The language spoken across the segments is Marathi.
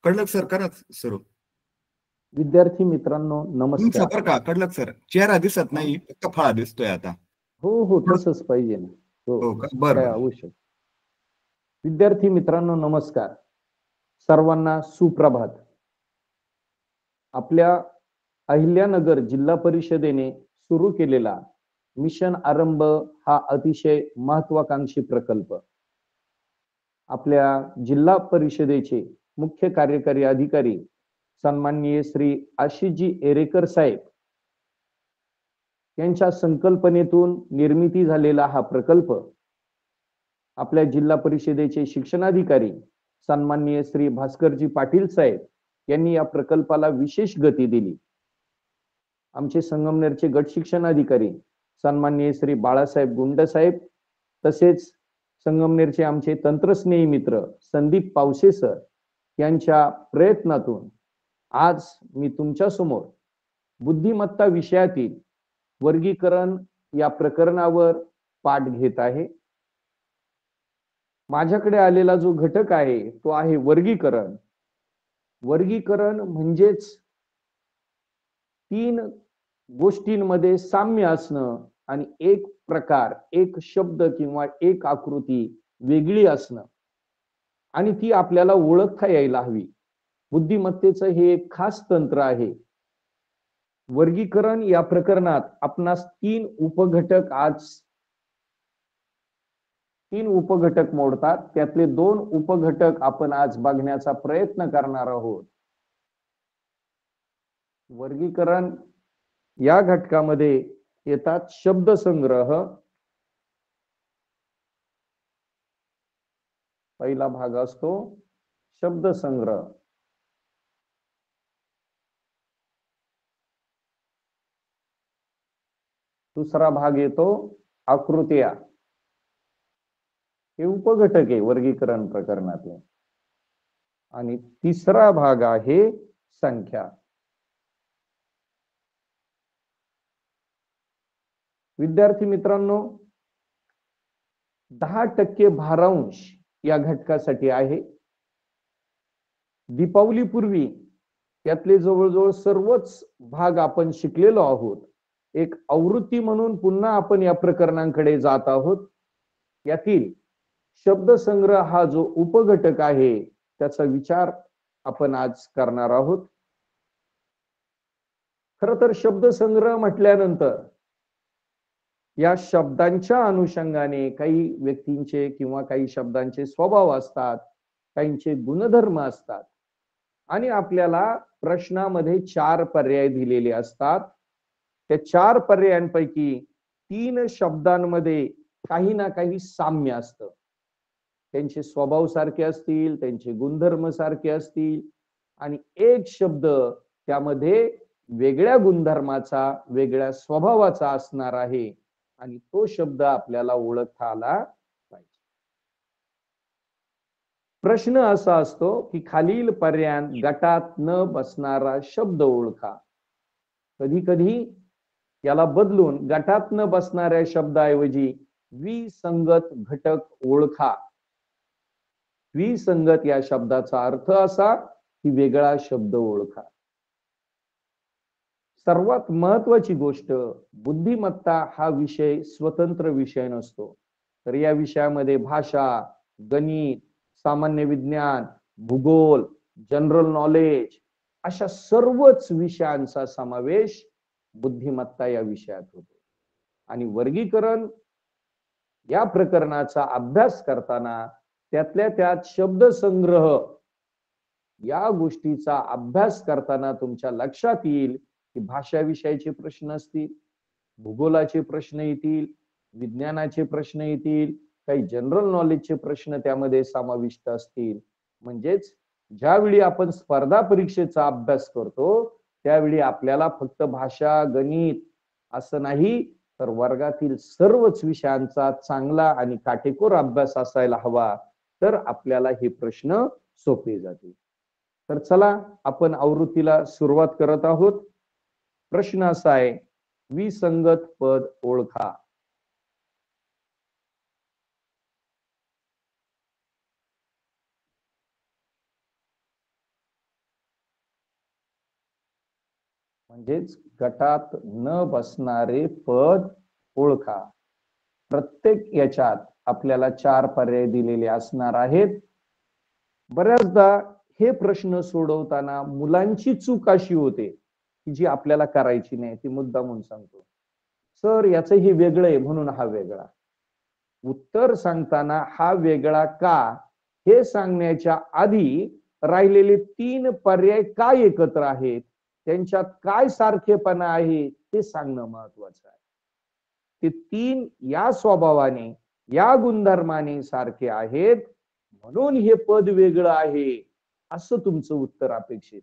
कळलं सर, करा सुरू. विद्यार्थी मित्रांनो तुमचा नमस्कार. बरं का, कळलं सर, चेहरा दिसत नाही, फक्त फळा दिसतोय आता. हो हो तसंच पाहिजे ना. हो का, काय बरं. आवश्यक. विद्यार्थी मित्रांनो नमस्कार. सर्वांना सुप्रभात. आपल्या अहिल्यानगर जिल्हा परिषदेने सुरू केलेला मिशन आरंभ हा अतिशय महत्वाकांक्षी प्रकल्प आपल्या जिल्हा परिषदेचे मुख्य कार्यकारी अधिकारी सन्माननीय श्री आशिषजी एरेकर साहेब यांच्या संकल्पनेतून निर्मिती झालेला हा प्रकल्प आपल्या जिल्हा परिषदेचे शिक्षणाधिकारी सन्माननीय श्री भास्करजी पाटील साहेब यांनी या प्रकल्पाला विशेष गती दिली. आमचे संगमनेरचे गट शिक्षणाधिकारी सन्माननीय श्री बाळासाहेब गुंड साहेब तसेच संगमनेरचे आमचे तंत्रस्नेही मित्र संदीप पावसे सर यांच्या प्रयत्नातून आज मी तुमच्या समोर बुद्धिमत्ता विषयातील वर्गीकरण या प्रकरणावर पाठ घेत आहे. माझ्याकडे आलेला जो घटक आहे तो आहे वर्गीकरण. वर्गीकरण म्हणजेच तीन गोष्टींमध्ये साम्य असणं आणि एक प्रकार, एक शब्द किंवा एक आकृती वेगळी असणं आणि ती आपल्याला ओळखता यायला हवी. बुद्धिमत्तेचं हे एक खास तंत्र आहे. वर्गीकरण या प्रकरणात आपणास तीन उपघटक मोडतात. त्यातले दोन उपघटक आपण आज बघण्याचा प्रयत्न करणार आहोत. वर्गीकरण या घटकामध्ये येतात शब्दसंग्रह, पहिला भाग असतो शब्दसंग्रह. दुसरा भाग येतो आकृत्या. हे उपघटक आहे वर्गीकरण प्रकरणातले. आणि तिसरा भाग आहे संख्या. विद्यार्थी मित्रांनो 10% भारांश या घटकासाठी आहे. दीपावलीपूर्वी यातले जवळजवळ सर्वच भाग आपण शिकलेलो आहोत. एक आवृत्ती म्हणून पुन्हा आपण या प्रकरणांकडे जात आहोत. यातील शब्दसंग्रह हा जो उपघटक आहे त्याचा विचार आपण आज करणार आहोत. खरं तर शब्दसंग्रह म्हटल्यानंतर या शब्दांच्या अनुषंगाने काही व्यक्तींचे किंवा काही शब्दांचे स्वभाव असतात, काहींचे गुणधर्म असतात आणि आपल्याला प्रश्नामध्ये 4 पर्याय दिलेले असतात. त्या 4 पर्यायांपैकी 3 शब्दांमध्ये काही ना काही साम्य असतं. त्यांचे स्वभाव सारखे असतील, त्यांचे गुणधर्म सारखे असतील आणि एक शब्द त्यामध्ये वेगळ्या गुणधर्माचा, वेगळ्या स्वभावाचा असणार आहे आणि तो शब्द आपल्याला ओळखता आला पाहिजे. प्रश्न असा असतो की खालील पर्यायात गटात न बसणारा शब्द ओळखा. कधी कधी याला बदलून गटात न बसणाऱ्या शब्दाऐवजी विसंगत घटक ओळखा. विसंगत या शब्दाचा अर्थ असा की वेगळा शब्द ओळखा. सर्वात महत्वाची गोष्ट, बुद्धिमत्ता हा विषय स्वतंत्र विषय नसतो. तर या विषयामध्ये भाषा, गणित, सामान्य विज्ञान, भूगोल, जनरल नॉलेज अशा सर्वच विषयांचा समावेश बुद्धिमत्ता या विषयात होतो. आणि वर्गीकरण या प्रकरणाचा अभ्यास करताना त्यातल्या त्यात शब्दसंग्रह या गोष्टीचा अभ्यास करताना तुमच्या लक्षात येईल की भाषा विषयाचे प्रश्न असतील, भूगोलाचे प्रश्न येतील, विज्ञानाचे प्रश्न येतील, काही जनरल नॉलेजचे प्रश्न त्यामध्ये समाविष्ट असतील. म्हणजेच ज्यावेळी आपण स्पर्धा परीक्षेचा अभ्यास करतो त्यावेळी आपल्याला फक्त भाषा, गणित असं नाही तर वर्गातील सर्वच विषयांचा चांगला आणि काटेकोर अभ्यास असायला हवा. तर आपल्याला हे प्रश्न सोपे जातील. तर चला आपण आवृत्तीला सुरुवात करत आहोत. प्रश्न असा आहे, विसंगत पद ओळखा. म्हणजेच गटात न बसणारे पद ओळखा. प्रत्येक याच्यात आपल्याला 4 पर्याय दिलेले असणार आहेत. बऱ्याचदा हे प्रश्न सोडवताना मुलांची चूक अशी होते की जी आपल्याला करायची नाही, ती मुद्दामून सांगतो, सर याचं हे वेगळं आहे म्हणून हा वेगळा. उत्तर सांगताना हा वेगळा का हे सांगण्याच्या आधी राहिलेले 3 पर्याय काय एकत्र आहेत, त्यांच्यात काय सारखेपणा आहे हे सांगणं महत्वाचं आहे. ते 3 या स्वभावाने, या गुणधर्माने सारखे आहेत म्हणून हे पद वेगळं आहे असं तुमचं उत्तर अपेक्षित.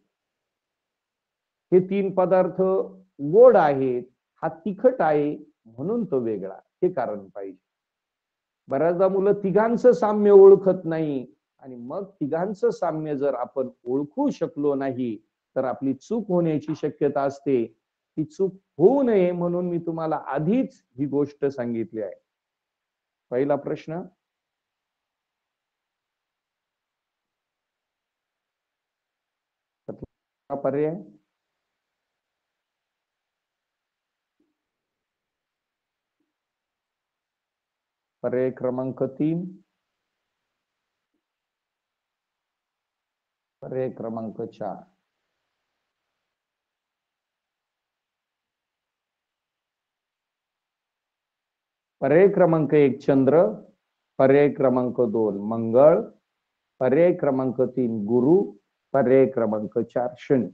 हे 3 पदार्थ गोड आहेत, हा तिखट आहे म्हणून तो वेगळा, हे कारण पाहिजे. बऱ्याचदा मुलं तिघांचं साम्य ओळखत नाही आणि मग तिघांचं साम्य जर आपण ओळखू शकलो नाही तर आपली चूक होण्याची शक्यता असते. ती चूक होऊ नये म्हणून मी तुम्हाला आधीच ही गोष्ट सांगितली आहे. पहिला प्रश्न, पर्याय पर्याय क्रमांक 3, पर्याय क्रमांक 4. पर्याय क्रमांक 1 चंद्र, पर्याय क्रमांक 2 मंगळ, पर्याय क्रमांक 3 गुरु, पर्याय क्रमांक 4 शनी.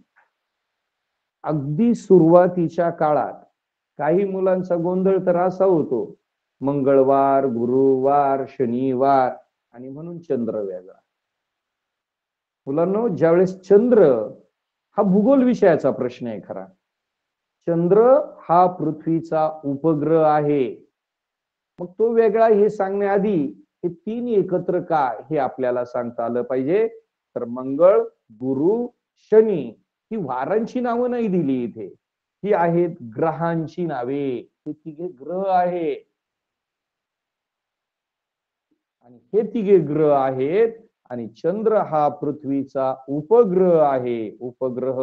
अगदी सुरुवातीच्या काळात काही मुलांचा गोंधळ तर असा होतो, मंगळवार, गुरुवार, शनिवार आणि म्हणून चंद्र वेगळा. मुलांनो, ज्यावेळेस चंद्र हा भूगोल विषयाचा प्रश्न आहे खरा. चंद्र हा पृथ्वीचा उपग्रह आहे, मग तो वेगळा हे सांगण्याआधी हे 3 एकत्र का हे आपल्याला सांगता आलं पाहिजे. तर मंगळ, गुरु, शनी ही वारांची नावं नाही दिली इथे, ही आहेत ग्रहांची नावे. हे तिघे ग्रह आहे आणि हे तिघे ग्रह आहेत आणि चंद्र हा पृथ्वीचा उपग्रह आहे, उपग्रह.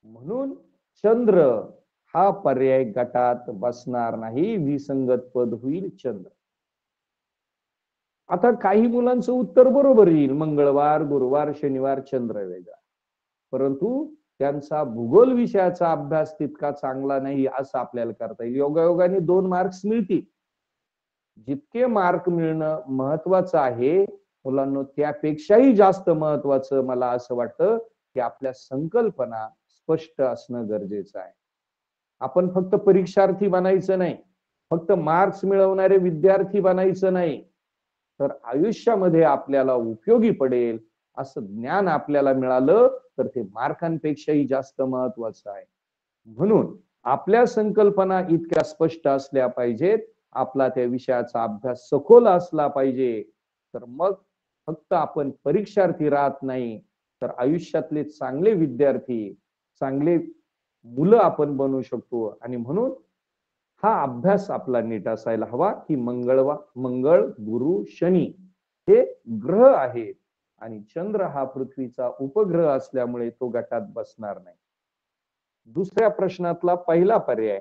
म्हणून चंद्र हा पर्याय गटात बसणार नाही, विसंगत पद होईल चंद्र. आता काही मुलांचं उत्तर बरोबर येईल, मंगळवार, गुरुवार, शनिवार चंद्र वेगळा, परंतु त्यांचा भूगोल विषयाचा अभ्यास तितका चांगला नाही असं आपल्याला करता येईल. योगायोगाने 2 मार्क्स मिळतील. जितके मार्क मिळणं महत्वाचं आहे मुलांना, त्यापेक्षाही जास्त महत्वाचं मला असं वाटतं की आपल्या संकल्पना स्पष्ट असणं गरजेचं आहे. आपण फक्त परीक्षार्थी बनायचं नाही, फक्त मार्क्स मिळवणारे विद्यार्थी बनायचं नाही, तर आयुष्यामध्ये आपल्याला उपयोगी पडेल असं ज्ञान आपल्याला मिळालं तर ते मार्कांपेक्षाही जास्त महत्वाचं आहे. म्हणून आपल्या संकल्पना इतक्या स्पष्ट असल्या पाहिजेत, आपला त्या विषयाचा अभ्यास सखोल असला पाहिजे, तर मग फक्त आपण परीक्षार्थी राहत नाही तर आयुष्यातले चांगले विद्यार्थी, चांगले मुलं आपण बनू शकतो. आणि म्हणून हा अभ्यास आपला नीट असायला हवा की मंगळ, गुरु, शनी हे ग्रह आहेत आणि चंद्र हा पृथ्वीचा उपग्रह असल्यामुळे तो गटात बसणार नाही. दुसऱ्या प्रश्नातला पहिला पर्याय,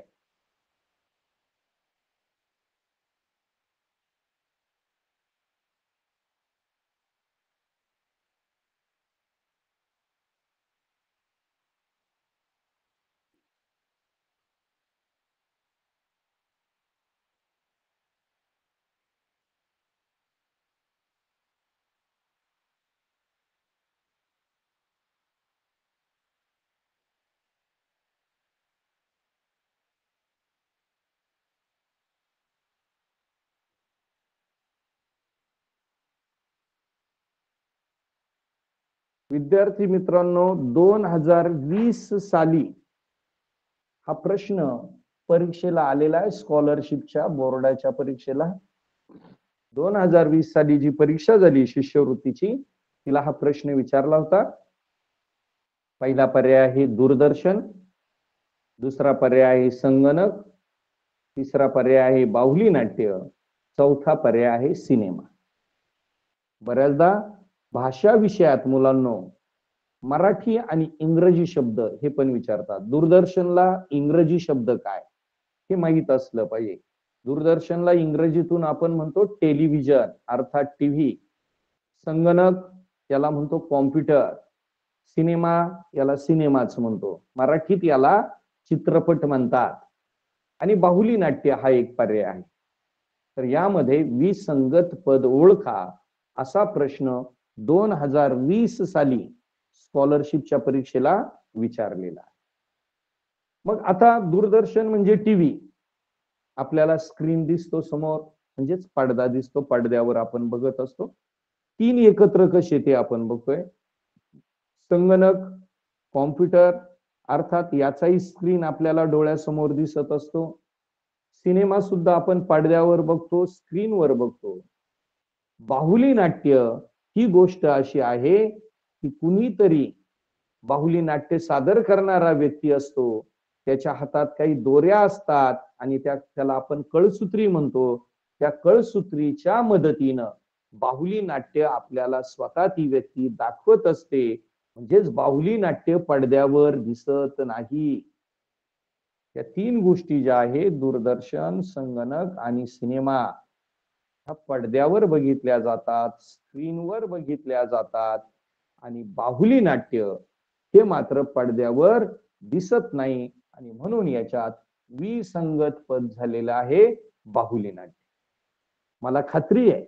विद्यार्थी मित्रांनो, 2020 साली हा प्रश्न परीक्षेला आलेला आहे, स्कॉलरशिपच्या बोर्डाच्या परीक्षेला. 2020 साली जी परीक्षा झाली शिष्यवृत्तीची, तिला हा प्रश्न विचारला होता. पहिला पर्याय आहे दूरदर्शन, दुसरा पर्याय आहे संगणक, तिसरा पर्याय आहे बाहुली नाट्य, चौथा पर्याय आहे सिनेमा. बऱ्याचदा भाषा विषयात मुलांनो मराठी आणि इंग्रजी शब्द हे पण विचारतात. दूरदर्शनला इंग्रजी शब्द काय हे माहित असलं पाहिजे. दूरदर्शनला इंग्रजीतून आपण म्हणतो टेलिव्हिजन अर्थात टीव्ही, संगणक याला म्हणतो कॉम्प्युटर, सिनेमा याला सिनेमाच म्हणतो, मराठीत याला चित्रपट म्हणतात, आणि बाहुली नाट्य हा एक पर्याय आहे. तर यामध्ये विसंगत पद ओळखा असा प्रश्न 2020 साली स्कॉलरशिपच्या परीक्षेला विचारलेला. मग आता दूरदर्शन म्हणजे टीव्ही, आपल्याला स्क्रीन दिसतो समोर, म्हणजेच पडदा दिसतो, पडद्यावर आपण बघत असतो. तीन एकत्र कसे ते आपण बघतोय. संगणक, कॉम्प्युटर अर्थात याचाही स्क्रीन आपल्याला डोळ्यासमोर दिसत असतो. सिनेमा सुद्धा आपण पडद्यावर बघतो, स्क्रीनवर बघतो. बाहुली नाट्य ही गोष्ट अशी आहे की कुणीतरी बाहुली नाट्य सादर करणारा व्यक्ती असतो, त्याच्या हातात काही दोऱ्या असतात आणि त्याला आपण कळसूत्री म्हणतो. त्या कळसूत्रीच्या मदतीनं बाहुली नाट्य आपल्याला स्वतः ती व्यक्ती दाखवत असते. म्हणजेच बाहुली नाट्य पडद्यावर दिसत नाही. या तीन गोष्टी ज्या आहेत, दूरदर्शन, संगणक आणि सिनेमा, ह्या पडद्यावर बघितल्या जातात, स्क्रीनवर बघितल्या जातात, आणि बाहुली नाट्य हे मात्र पडद्यावर दिसत नाही, आणि म्हणून याच्यात विसंगत पद झालेलं आहे बाहुली नाट्य. मला खात्री आहे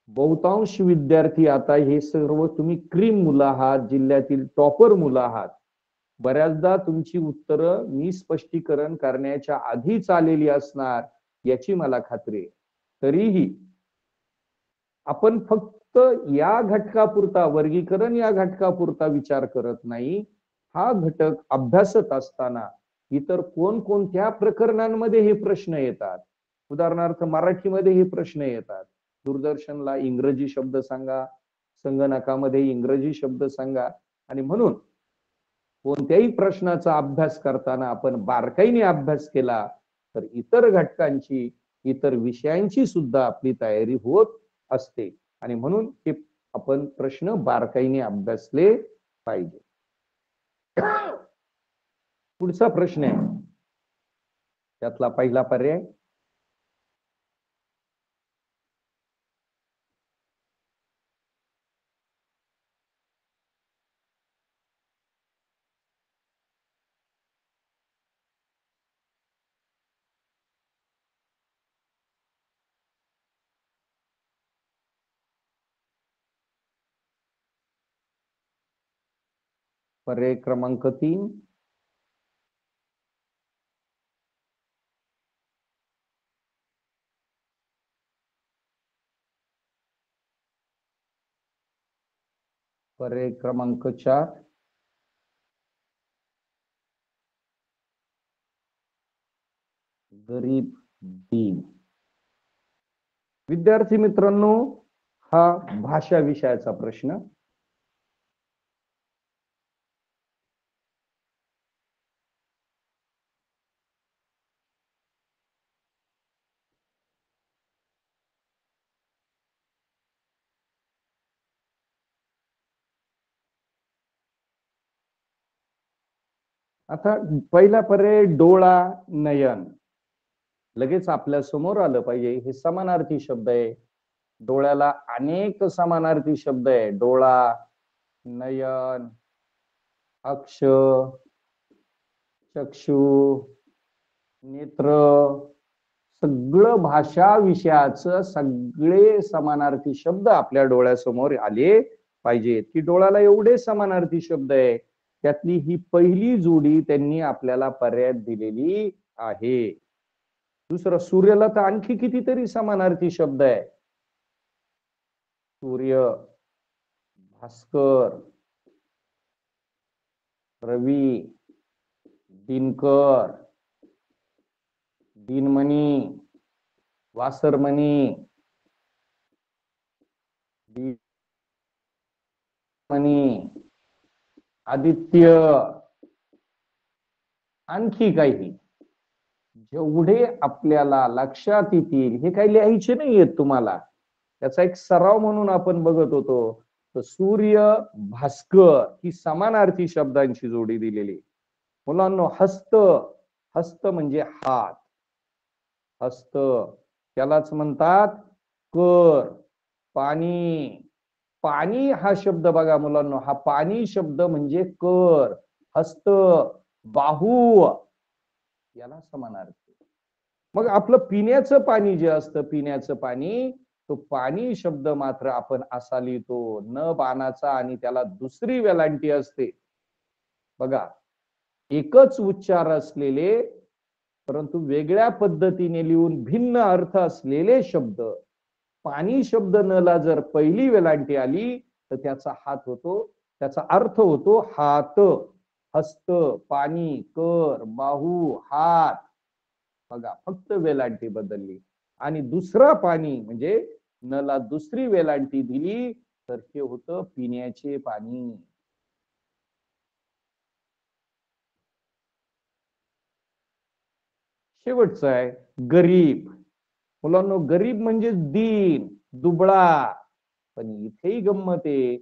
बहुतांश विद्यार्थी, आता हे सर्व तुम्ही क्रीम मुलं आहात, जिल्ह्यातील टॉपर मुलं आहात, बऱ्याचदा तुमची उत्तरं मी स्पष्टीकरण करण्याच्या आधीच आलेली असणार याची मला खात्री आहे. तरीही आपण फक्त या घटकापुरता, वर्गीकरण या घटकापुरता विचार करत नाही. हा घटक अभ्यासत असताना इतर कोणकोणत्या प्रकरणांमध्ये हे प्रश्न येतात, उदाहरणार्थ मराठीमध्ये हे प्रश्न येतात, दूरदर्शनला इंग्रजी शब्द सांगा, संगणकामध्ये इंग्रजी शब्द सांगा, आणि म्हणून कोणत्याही प्रश्नाचा अभ्यास करताना आपण बारकाईने अभ्यास केला तर इतर घटकांची, इतर विषयांची सुद्धा आपली तयारी होत असते, आणि म्हणून हे आपण प्रश्न बारकाईने अभ्यासले पाहिजे. पुढचा प्रश्न आहे त्यातला पहिला पर्याय, पर्याय क्रमांक 3. पर्याय क्रमांक 4. गरीब दीन. विद्यार्थी मित्रांनो, हा भाषा विषयाचा प्रश्न. आता पहिला पर्याय डोळा, नयन, लगेच आपल्या समोर आलं पाहिजे. हे समानार्थी शब्द आहे. डोळ्याला अनेक समानार्थी शब्द आहे. डोळा, नयन, अक्ष, चक्षु, नेत्र, सगळं भाषा विषयाचं सगळे समानार्थी शब्द आपल्या डोळ्यासमोर आले पाहिजेत. की डोळ्याला एवढे समानार्थी शब्द आहे, त्यातली ही पहिली जोडी त्यांनी आपल्याला पर्यायात दिलेली आहे. दुसरं, सूर्याला तर आणखी कितीतरी समानार्थी शब्द आहे. सूर्य, भास्कर, रवी, दिनकर, दिनमणी, वासरमणी, मणी, आदित्य, आणखी काही जेवढे आपल्याला लक्षात येतील. हे काही लिहायचे नाहीयेत तुम्हाला, त्याचा एक सराव म्हणून आपण बघत होतो. तर सूर्य भास्कर ही समानार्थी शब्दांची जोडी दिलेली. मुलांनो, हस्त, हस्त म्हणजे हात, हस्त त्यालाच म्हणतात कर. पाणी, पाणी हा शब्द बघा मुलांनो, हा पाणी शब्द म्हणजे कर, हस्त, बाहू याला समानार्थी. मग आपलं पिण्याचं पाणी जे असतं, पिण्याचं पाणी, तो पाणी शब्द मात्र आपण असा लिहितो, न बाणाचा, आणि त्याला दुसरी वेलांटी असते. बघा, एकच उच्चार असलेले परंतु वेगळ्या पद्धतीने लिहून भिन्न अर्थ असलेले शब्द, पाणी शब्द न ला जर पहिली वेलांटी आली तर त्याचा हात होतो, त्याचा अर्थ होतो हात, हस्त, पाणी, कर, बाहू, हात. बघा, फक्त वेलांटी बदलली. आणि दुसरा पाणी म्हणजे न ला दुसरी वेलांटी दिली तर हे होतं पिण्याचे पाणी. शेवटचं आहे गरीब. मुलांनो, गरीब म्हणजे दीन, दुबळा. पण इथेही गंमत आहे,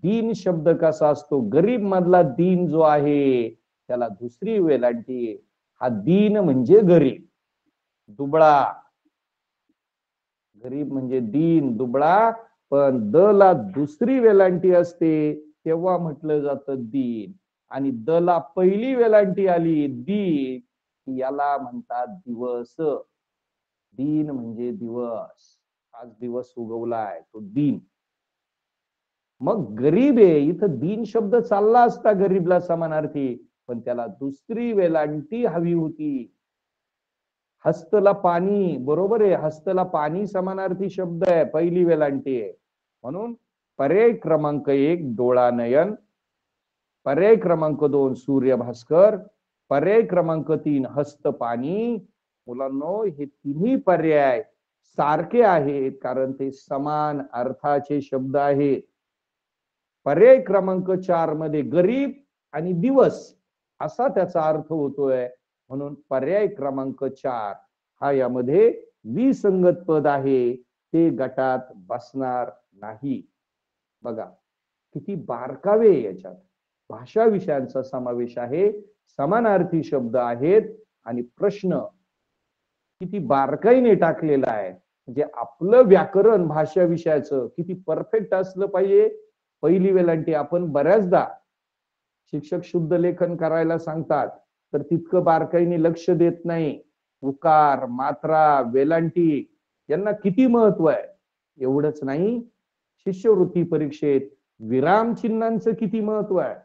दीन शब्द कसा असतो, गरीब मधला दीन जो आहे त्याला दुसरी वेलांटी आहे. हा दीन म्हणजे गरीब, दुबळा. गरीब म्हणजे दीन, दुबळा, पण द ला दुसरी वेलांटी असते तेव्हा म्हटलं जातं दीन. आणि द ला पहिली वेलांटी आली दीन, याला म्हणतात दिवस. दीन म्हणजे दिवस, आज दिवस उगवलाय तो दीन. मग गरीब आहे, इथं दीन शब्द चालला असता गरीबला समानार्थी, पण त्याला दुसरी वेलांटी हवी होती. हस्तला पाणी, बरोबर आहे, हस्तला पाणी समानार्थी शब्द आहे, पहिली वेलांटी आहे. म्हणून पर्याय क्रमांक 1 डोळानयन, पर्याय क्रमांक 2 सूर्य भास्कर, पर्याय क्रमांक 3 हस्त पाणी. मुलांनो, हे तिन्ही पर्याय सारखे आहेत कारण ते समान अर्थाचे शब्द आहेत. पर्याय क्रमांक 4 मध्ये गरीब आणि दिवस असा त्याचा अर्थ होतोय, म्हणून पर्याय क्रमांक 4 हा यामध्ये विसंगत पद आहे, ते गटात बसणार नाही. बघा किती बारकावे याच्यात, भाषा विषयांचा समावेश आहे, समानार्थी शब्द आहेत, आणि प्रश्न किती बारकाईने टाकलेला आहे. म्हणजे आपलं व्याकरण भाषा विषयाचं किती परफेक्ट असलं पाहिजे. पहिली वेलांटी आपण बऱ्याचदा शिक्षक शुद्ध लेखन करायला सांगतात तर तितकं बारकाईने लक्ष देत नाही. उकार, मात्रा, वेलांटी यांना किती महत्व आहे. एवढंच नाही, शिष्यवृत्ती परीक्षेत विराम चिन्हांचं किती महत्व आहे.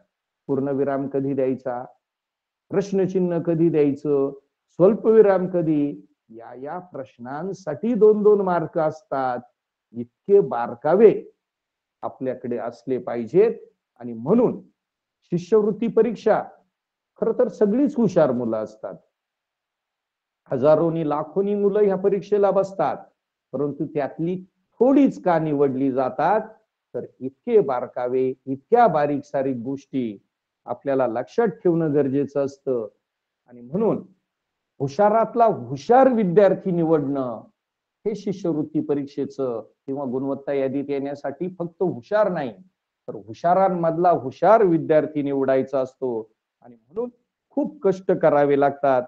पूर्णविराम कधी द्यायचा, प्रश्नचिन्ह कधी द्यायचं, स्वल्पविराम कधी, या प्रश्नांसाठी 2-2 मार्क असतात. इतके बारकावे आपल्याकडे असले पाहिजेत. आणि म्हणून शिष्यवृत्ती परीक्षा खर तर सगळीच हुशार मुलं असतात, हजारोनी लाखोनी मुलं ह्या परीक्षेला बसतात, परंतु त्यातली थोडीच का निवडली जातात, तर इतके बारकावे, इतक्या बारीक सारीक गोष्टी आपल्याला लक्षात ठेवणं गरजेचं असतं. आणि म्हणून हुशारातला हुशार विद्यार्थी निवडणं हे शिष्यवृत्ती परीक्षेचं किंवा गुणवत्ता यादीत येण्यासाठी फक्त हुशार नाही, तर हुशारांमधला हुशार विद्यार्थी निवडायचा असतो. आणि म्हणून खूप कष्ट करावे लागतात.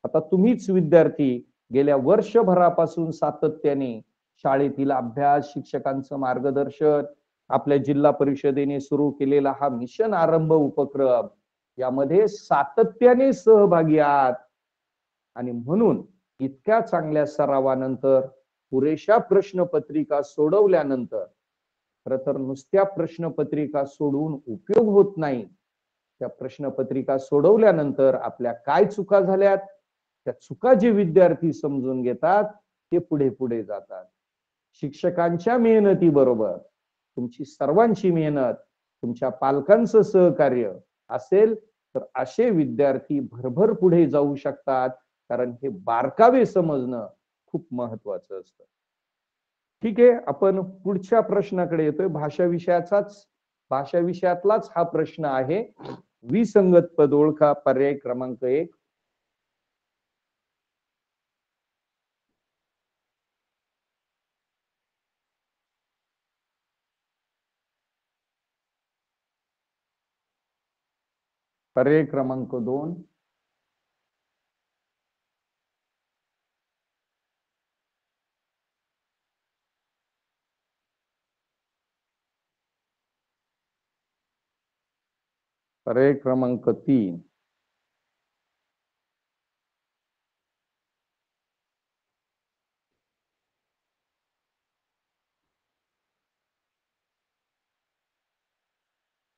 आता तुम्हीच विद्यार्थी गेल्या वर्षभरापासून सातत्याने शाळेतील अभ्यास, शिक्षकांचं मार्गदर्शन, आपल्या जिल्हा परिषदेने सुरू केलेला हा मिशन आरंभ उपक्रम यामध्ये सातत्याने सहभागी आहात. आणि म्हणून इतक्या चांगल्या सरावानंतर, पुरेशा प्रश्नपत्रिका सोडवल्यानंतर, खर तर नुसत्या प्रश्नपत्रिका सोडवून उपयोग होत नाही. त्या प्रश्नपत्रिका सोडवल्यानंतर आपल्या काय चुका झाल्यात, त्या चुका जे विद्यार्थी समजून घेतात ते पुढे पुढे जातात. शिक्षकांच्या मेहनती बरोबर तुमची सर्वांची मेहनत, तुमच्या पालकांचं सहकार्य असेल तर असे विद्यार्थी भरभर पुढे जाऊ शकतात, कारण हे बारकावे समजणं खूप महत्वाचं असतं. ठीक आहे, आपण पुढच्या प्रश्नाकडे येतोय. भाषा विषयातलाच हा प्रश्न आहे. विसंगत पद ओळखा, पर्याय क्रमांक 1. पर्याय क्रमांक 2. पर्याय क्रमांक 3.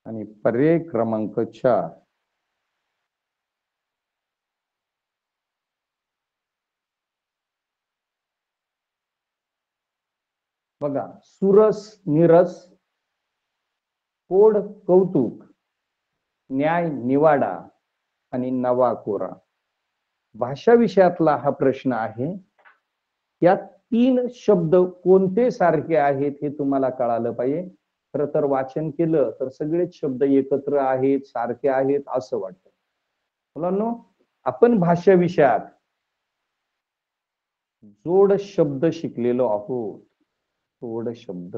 आणि पर्याय क्रमांक 4. बघा, सुरस निरस, कोड कौतुक, न्याय निवाडा आणि नवा कोरा. भाषा विषयातला हा प्रश्न आहे. या 3 शब्द कोणते सारखे आहेत हे तुम्हाला कळालं पाहिजे. खरं तर वाचन केलं तर सगळेच शब्द एकत्र आहेत, सारखे आहेत असं वाटतं. मुलांनो, आपण भाषा विषयात जोड शब्द शिकलेलो आहोत. जोड शब्द.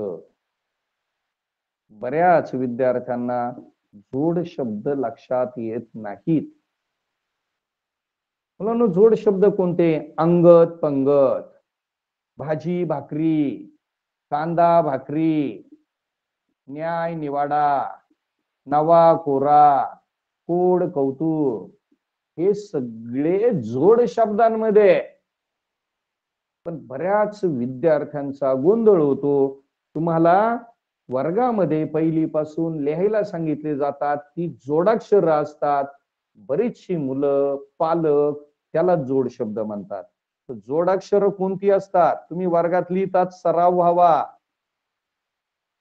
बऱ्याच विद्यार्थ्यांना जोड शब्द लक्षात येत नाहीत. मुलांनो, जोड शब्द कोणते? अंगत पंगत, भाजी भाकरी, कांदा भाकरी, न्याय निवाडा, नवा कोरा, कोड कौतुक, हे सगळे जोड शब्दांमध्ये. पण बऱ्याच विद्यार्थ्यांचा गोंधळ होतो. तुम्हाला वर्गामध्ये पहिलीपासून लिहायला सांगितले जातात, ती जोडाक्षर असतात. बरीचशी मुलं, पालक त्याला जोड शब्द म्हणतात. जोडाक्षर कोणती असतात? तुम्ही वर्गात लिहितात, सराव व्हावा.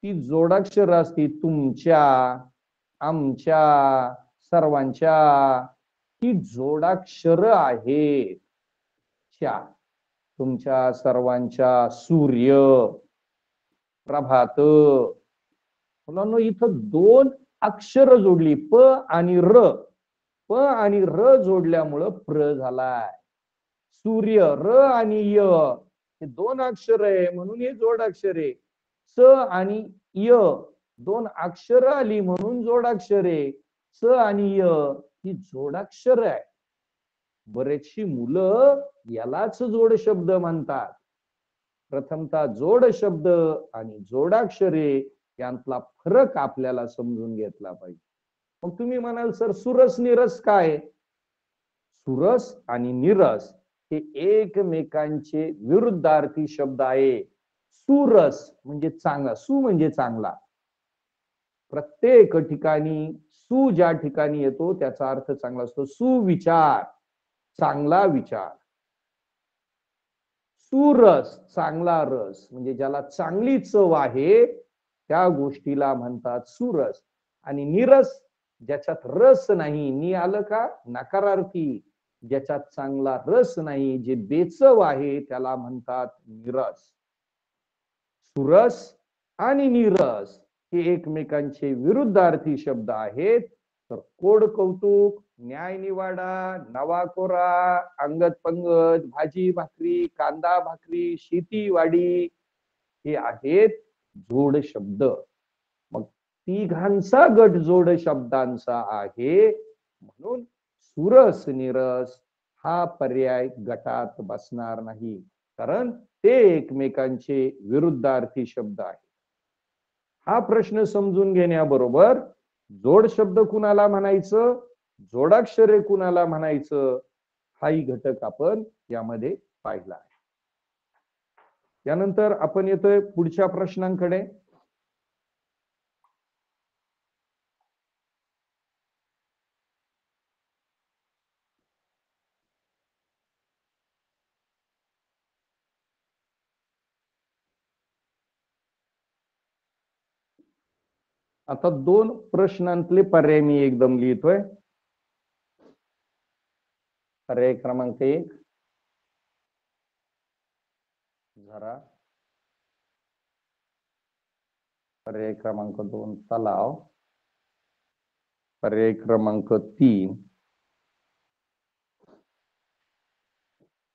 ती जोडाक्षर असती तुमच्या, आमच्या, सर्वांच्या. ही जोडाक्षर आहेत. तुमच्या सर्वांच्या, सूर्य, प्रभात. मुलांनो, इथं 2 अक्षर जोडली, प आणि र. प आणि र जोडल्यामुळं प्र झालाय. सूर्य, र आणि य हे 2 अक्षर आहे म्हणून हे जोडाक्षर आहे. स आणि य 2 अक्षर आली म्हणून जोडाक्षर आहे. स आणि य ही जोडाक्षर आहे. बरेचशी मुलं यालाच जोड शब्द म्हणतात. प्रथमतः जोड शब्द आणि जोडाक्षरे यांतला फरक आपल्याला समजून घेतला पाहिजे. मग तुम्ही म्हणाल, सर सुरस निरस काय? सुरस आणि निरस हे एकमेकांचे विरुद्धार्थी शब्द आहे. सुरस म्हणजे चांगला, सु म्हणजे चांगला. प्रत्येक ठिकाणी सु ज्या ठिकाणी येतो त्याचा अर्थ चांगला असतो. सुविचार, चांगला विचार. सुरस, चांगला रस, म्हणजे ज्याला चांगली चव आहे त्या गोष्टीला म्हणतात सुरस. आणि निरस, ज्याच्यात रस नाही. नि आलं का? नकारार्थी. ज्याच्यात चांगला रस नाही, जे बेचव आहे त्याला म्हणतात निरस. सुरस आणि निरस हे एकमेकांचे विरुद्धार्थी शब्द आहेत. तर कोड कौतुक, न्याय निवाडा, नवा कोरा, अंगत पंगत, भाजी भाकरी, कांदा भाकरी, शेतीवाडी हे आहेत जोड शब्द. मग तिघांचा गट जोड शब्दांचा आहे म्हणून सुरस निरस हा पर्याय गटात बसणार नाही, कारण ते एकमेकांचे विरुद्धार्थी शब्द आहेत. हा प्रश्न समजून घेण्याबरोबर जोड शब्द कुणाला म्हणायचं, जोडाक्षरे कुणाला म्हणायचं, हाही घटक आपण यामध्ये पाहिला आहे. त्यानंतर आपण येतोय पुढच्या प्रश्नांकडे. आता 2 प्रश्नांतले पर्याय मी एकदम लिहितोय. पर्याय क्रमांक 1 झरा, पर्याय क्रमांक 2 तलाव, पर्याय क्रमांक 3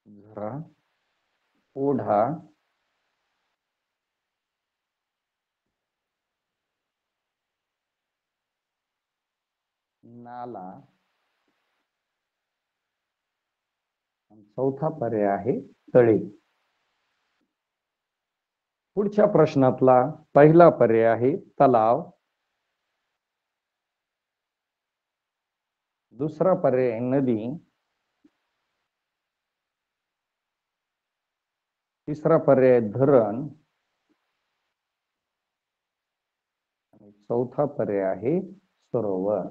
झरा, ओढा, नाला चौथा पर्याय आहे तळे. पुढच्या प्रश्नातला पहिला पर्याय आहे तलाव, दुसरा पर्याय नदी, तिसरा पर्याय धरण, चौथा पर्याय आहे सरोवर.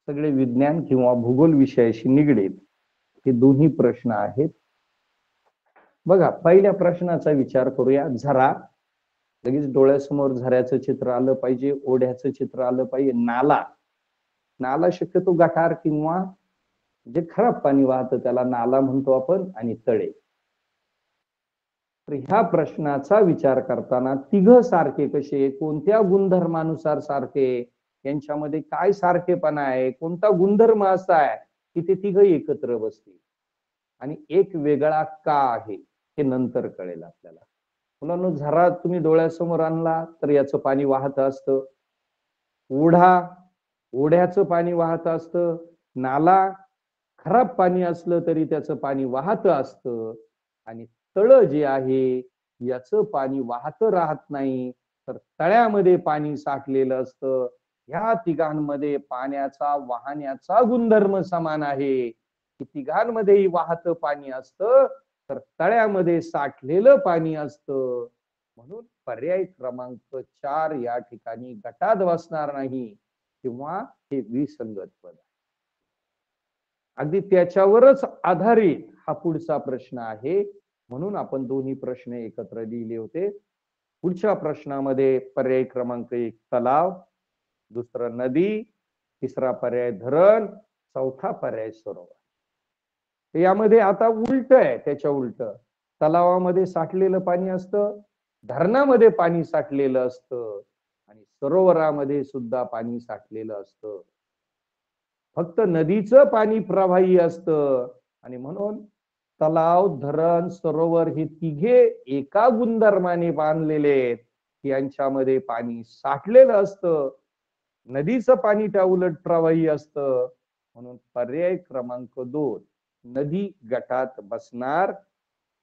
सगळे विज्ञान किंवा भूगोल विषयाशी निगडीत हे दोन्ही प्रश्न आहेत. बघा, पहिल्या प्रश्नाचा विचार करूया. झरा, लगेच डोळ्यासमोर झऱ्याचं चित्र आलं पाहिजे, ओढ्याचं चित्र आलं पाहिजे. नाला, नाला शक्यतो गटार किंवा जे खराब पाणी वाहतं त्याला नाला म्हणतो आपण. आणि तळे. तर ह्या प्रश्नाचा विचार करताना तिघ सारखे कसे, कोणत्या गुणधर्मानुसार सारखे, यांच्यामध्ये काय सारखेपणा आहे, कोणता गुणधर्म असा आहे की ते तिघ एकत्र बसतील, आणि एक वेगळा का आहे हे नंतर कळेल आपल्याला. मुलांनो, झरा तुम्ही डोळ्यासमोर आणला तर याचं पाणी वाहत असतं. ओढा, ओढ्याचं पाणी वाहत असतं. नाला, खराब पाणी असलं तरी त्याचं पाणी वाहत असतं. आणि तळ जे आहे याचं पाणी वाहत राहत नाही, तर तळ्यामध्ये पाणी साठलेलं असतं. ह्या तिघांमध्ये पाण्याचा वाहण्याचा गुणधर्म समान आहे. की तिघांमध्येही वाहतं पाणी असतं, तर तळ्यामध्ये साठलेलं पाणी असतं. म्हणून पर्याय क्रमांक 4 या ठिकाणी गटात बसणार नाही, किंवा हे विसंगत पद. अगदी त्याच्यावरच आधारित हा पुढचा प्रश्न आहे, म्हणून आपण दोन्ही प्रश्न एकत्र लिहिले होते. पुढच्या प्रश्नामध्ये पर्याय क्रमांक 1 तलाव, दुसरा नदी, तिसरा पर्याय धरण, चौथा पर्याय सरोवर. यामध्ये आता उलट आहे, त्याच्या उलट. तलावामध्ये साठलेलं पाणी असतं, धरणामध्ये पाणी साठलेलं असतं, आणि सरोवरामध्ये सुद्धा पाणी साठलेलं असतं. फक्त नदीचं पाणी प्रवाही असतं. आणि म्हणून तलाव, धरण, सरोवर हे तिघे एका गुणधर्माने बांधलेले आहेत, यांच्यामध्ये पाणी साठलेलं असतं. नदीचं पाणी त्या उलट प्रवाही असतं. म्हणून पर्याय क्रमांक 2 नदी गटात बसणार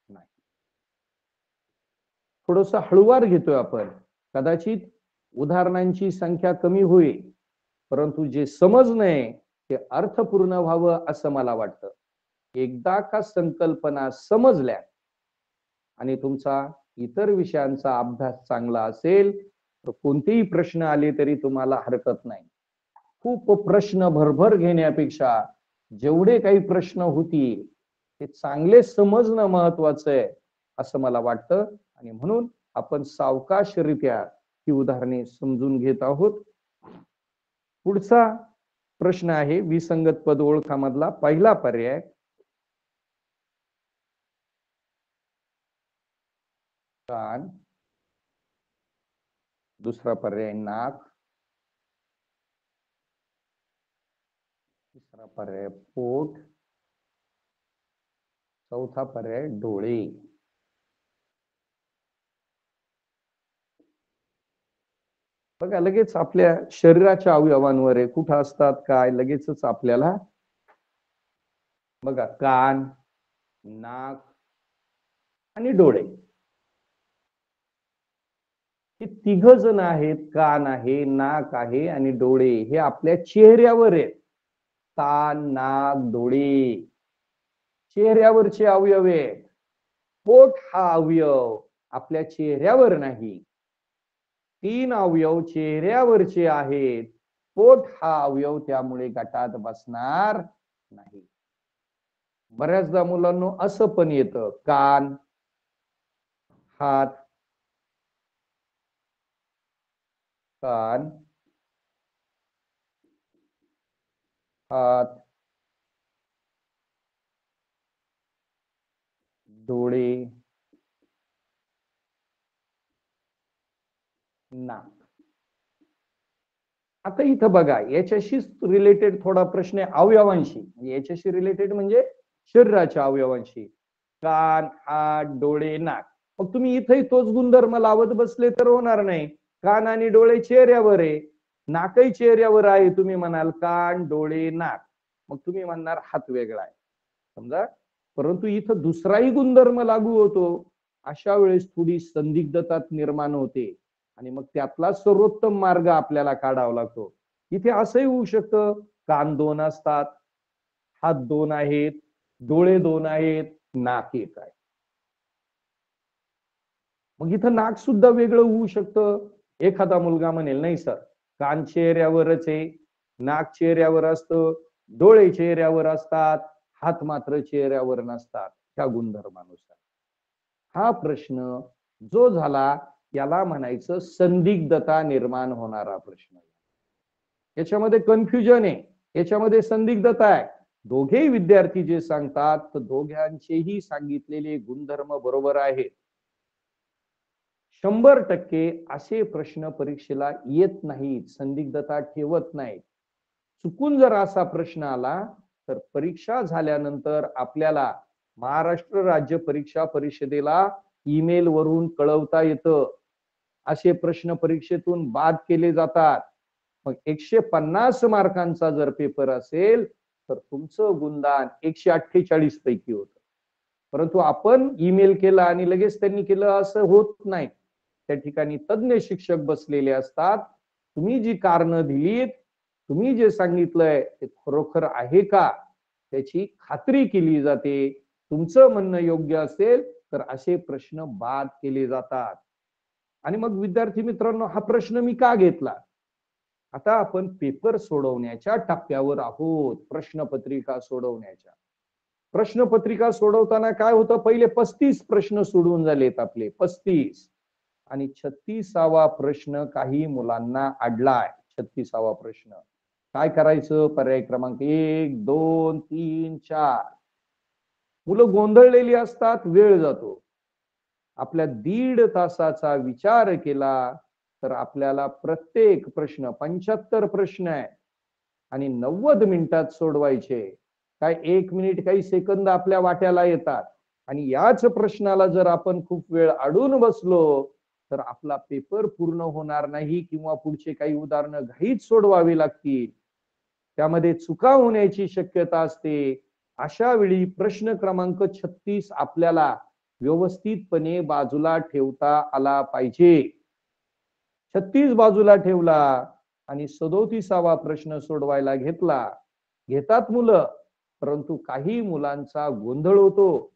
नाही. थोडस हळूवार घेतोय आपण, कदाचित उदाहरणांची संख्या कमी होईल, परंतु जे समजणं ते अर्थपूर्ण व्हावं असं मला वाटतं. एकदा का संकल्पना समजल्या आणि तुमचा इतर विषयांचा अभ्यास चांगला असेल तर कोणतेही प्रश्न आले तरी तुम्हाला हरकत नाही. खूप प्रश्न भरभर घेण्यापेक्षा जेवढे काही प्रश्न होतील ते चांगले समजणं महत्वाचं आहे असं मला वाटतं. आणि म्हणून आपण सावकाशरित्या ही उदाहरणे समजून घेत आहोत. पुढचा प्रश्न आहे विसंगत पद ओळखा मधला पहिला पर्याय कान, दुसरा पर्याय नाक, तिसरा पर्याय पोट, चौथा पर्याय डोळे. बघा, लगेच आपल्या शरीराच्या अवयवांवर आहे, कुठं असतात काय लगेचच आपल्याला बघा, कान, नाक आणि डोळे हे तिघ जण आहेत. कान आहे, नाक आहे आणि डोळे हे आपल्या चेहऱ्यावर आहेत. कान, नाक, डोळे चेहऱ्यावरचे अवयव आहेत. पोट हा अवयव आपल्या चेहऱ्यावर नाही. 3 अवयव चेहऱ्यावरचे आहेत. पोट हा अवयव त्यामुळे गटात बसणार नाही. बऱ्याचदा मुलांना असं पण येतं, कान, हात, कान, हात, डोळे, नाक. आता इथं बघा, याच्याशी रिलेटेड थोडा प्रश्न आहे अवयवांशी, याच्याशी रिलेटेड म्हणजे शरीराच्या अवयवांशी. कान, हात, डोळे, नाक. मग तुम्ही इथंही तोच गुणधर्म लावत बसले तर होणार नाही. कान आणि डोळे चेहऱ्यावर आहे, नाकही चेहऱ्यावर आहे. तुम्ही म्हणाल कान, डोळे, नाक. मग तुम्ही म्हणणार हात वेगळा आहे समजा, परंतु इथं दुसराही गुणधर्म लागू होतो, अशा वेळेस थोडी संदिग्धता निर्माण होते आणि मग त्यातला सर्वोत्तम मार्ग आपल्याला काढावा लागतो. इथे असंही होऊ शकतं, कान दोन असतात, हात दोन आहेत, डोळे दोन आहेत, नाक एक आहे. मग इथं नाक सुद्धा वेगळं होऊ शकतं. एखादा मुलगा म्हणेल नाही सर, कान चेहऱ्यावरच आहे, नाक चेहऱ्यावर असतं, डोळे चेहऱ्यावर असतात, हात मात्र चेहऱ्यावर नसतात त्या गुणधर्मानुसार. हा प्रश्न जो झाला याला म्हणायचं संदिग्धता निर्माण होणारा प्रश्न. याच्यामध्ये कन्फ्युजन आहे, याच्यामध्ये संदिग्धता आहे. दोघेही विद्यार्थी जे सांगतात तर दोघांचेही सांगितलेले गुणधर्म बरोबर आहेत. 100% असे प्रश्न परीक्षेला येत नाहीत, संदिग्धता ठेवत नाहीत. चुकून जर असा प्रश्न आला तर परीक्षा झाल्यानंतर आपल्याला महाराष्ट्र राज्य परीक्षा परिषदेला ईमेल वरून कळवता येतं. असे प्रश्न परीक्षेतून बाद केले जातात. मग 150 मार्कांचा जर पेपर असेल तर तुमचं गुणदान 148 पैकी होतं. परंतु आपण ईमेल केला आणि लगेच त्यांनी केलं असं होत नाही. त्या ठिकाणी तज्ञ शिक्षक बसलेले असतात. तुम्ही जी कारणं दिलीत, तुम्ही जे सांगितलंय ते खरोखर आहे का त्याची खात्री केली जाते. तुमचं म्हणणं योग्य असेल तर असे प्रश्न बाद केले जातात. आणि मग विद्यार्थी मित्रांनो, हा प्रश्न मी का घेतला? आता आपण पेपर सोडवण्याच्या टप्प्यावर आहोत, प्रश्नपत्रिका सोडवण्याच्या. प्रश्नपत्रिका सोडवताना काय होतं, पहिले 35 प्रश्न सोडवून झालेत आपले 35, आणि 36वा प्रश्न काही मुलांना अडलाय. 36वा प्रश्न काय करायचं? पर्याय क्रमांक 1, 2, 3, 4. मुलं गोंधळलेली असतात, वेळ जातो. आपल्या 1.5 तासाचा विचार केला तर आपल्याला प्रत्येक प्रश्न 75 प्रश्न आहे आणि 90 मिनिटात सोडवायचे. काय 1 मिनिट काही सेकंद आपल्या वाट्याला येतात आणि याच प्रश्नाला जर आपण खूप वेळ अडून बसलो तर आपला पेपर पूर्ण होणार नाही किंवा पुढचे काही उदाहरणं घाईत सोडवावी लागतील. त्यामध्ये चुका होण्याची शक्यता असते. अशा वेळी प्रश्न क्रमांक 36 आपल्याला व्यवस्थितपणे बाजूला ठेवता आला पाहिजे. 36 बाजूला ठेवला आणि 37वा प्रश्न सोडवायला घेतात मुलं, परंतु काही मुलांचा गोंधळ होतो.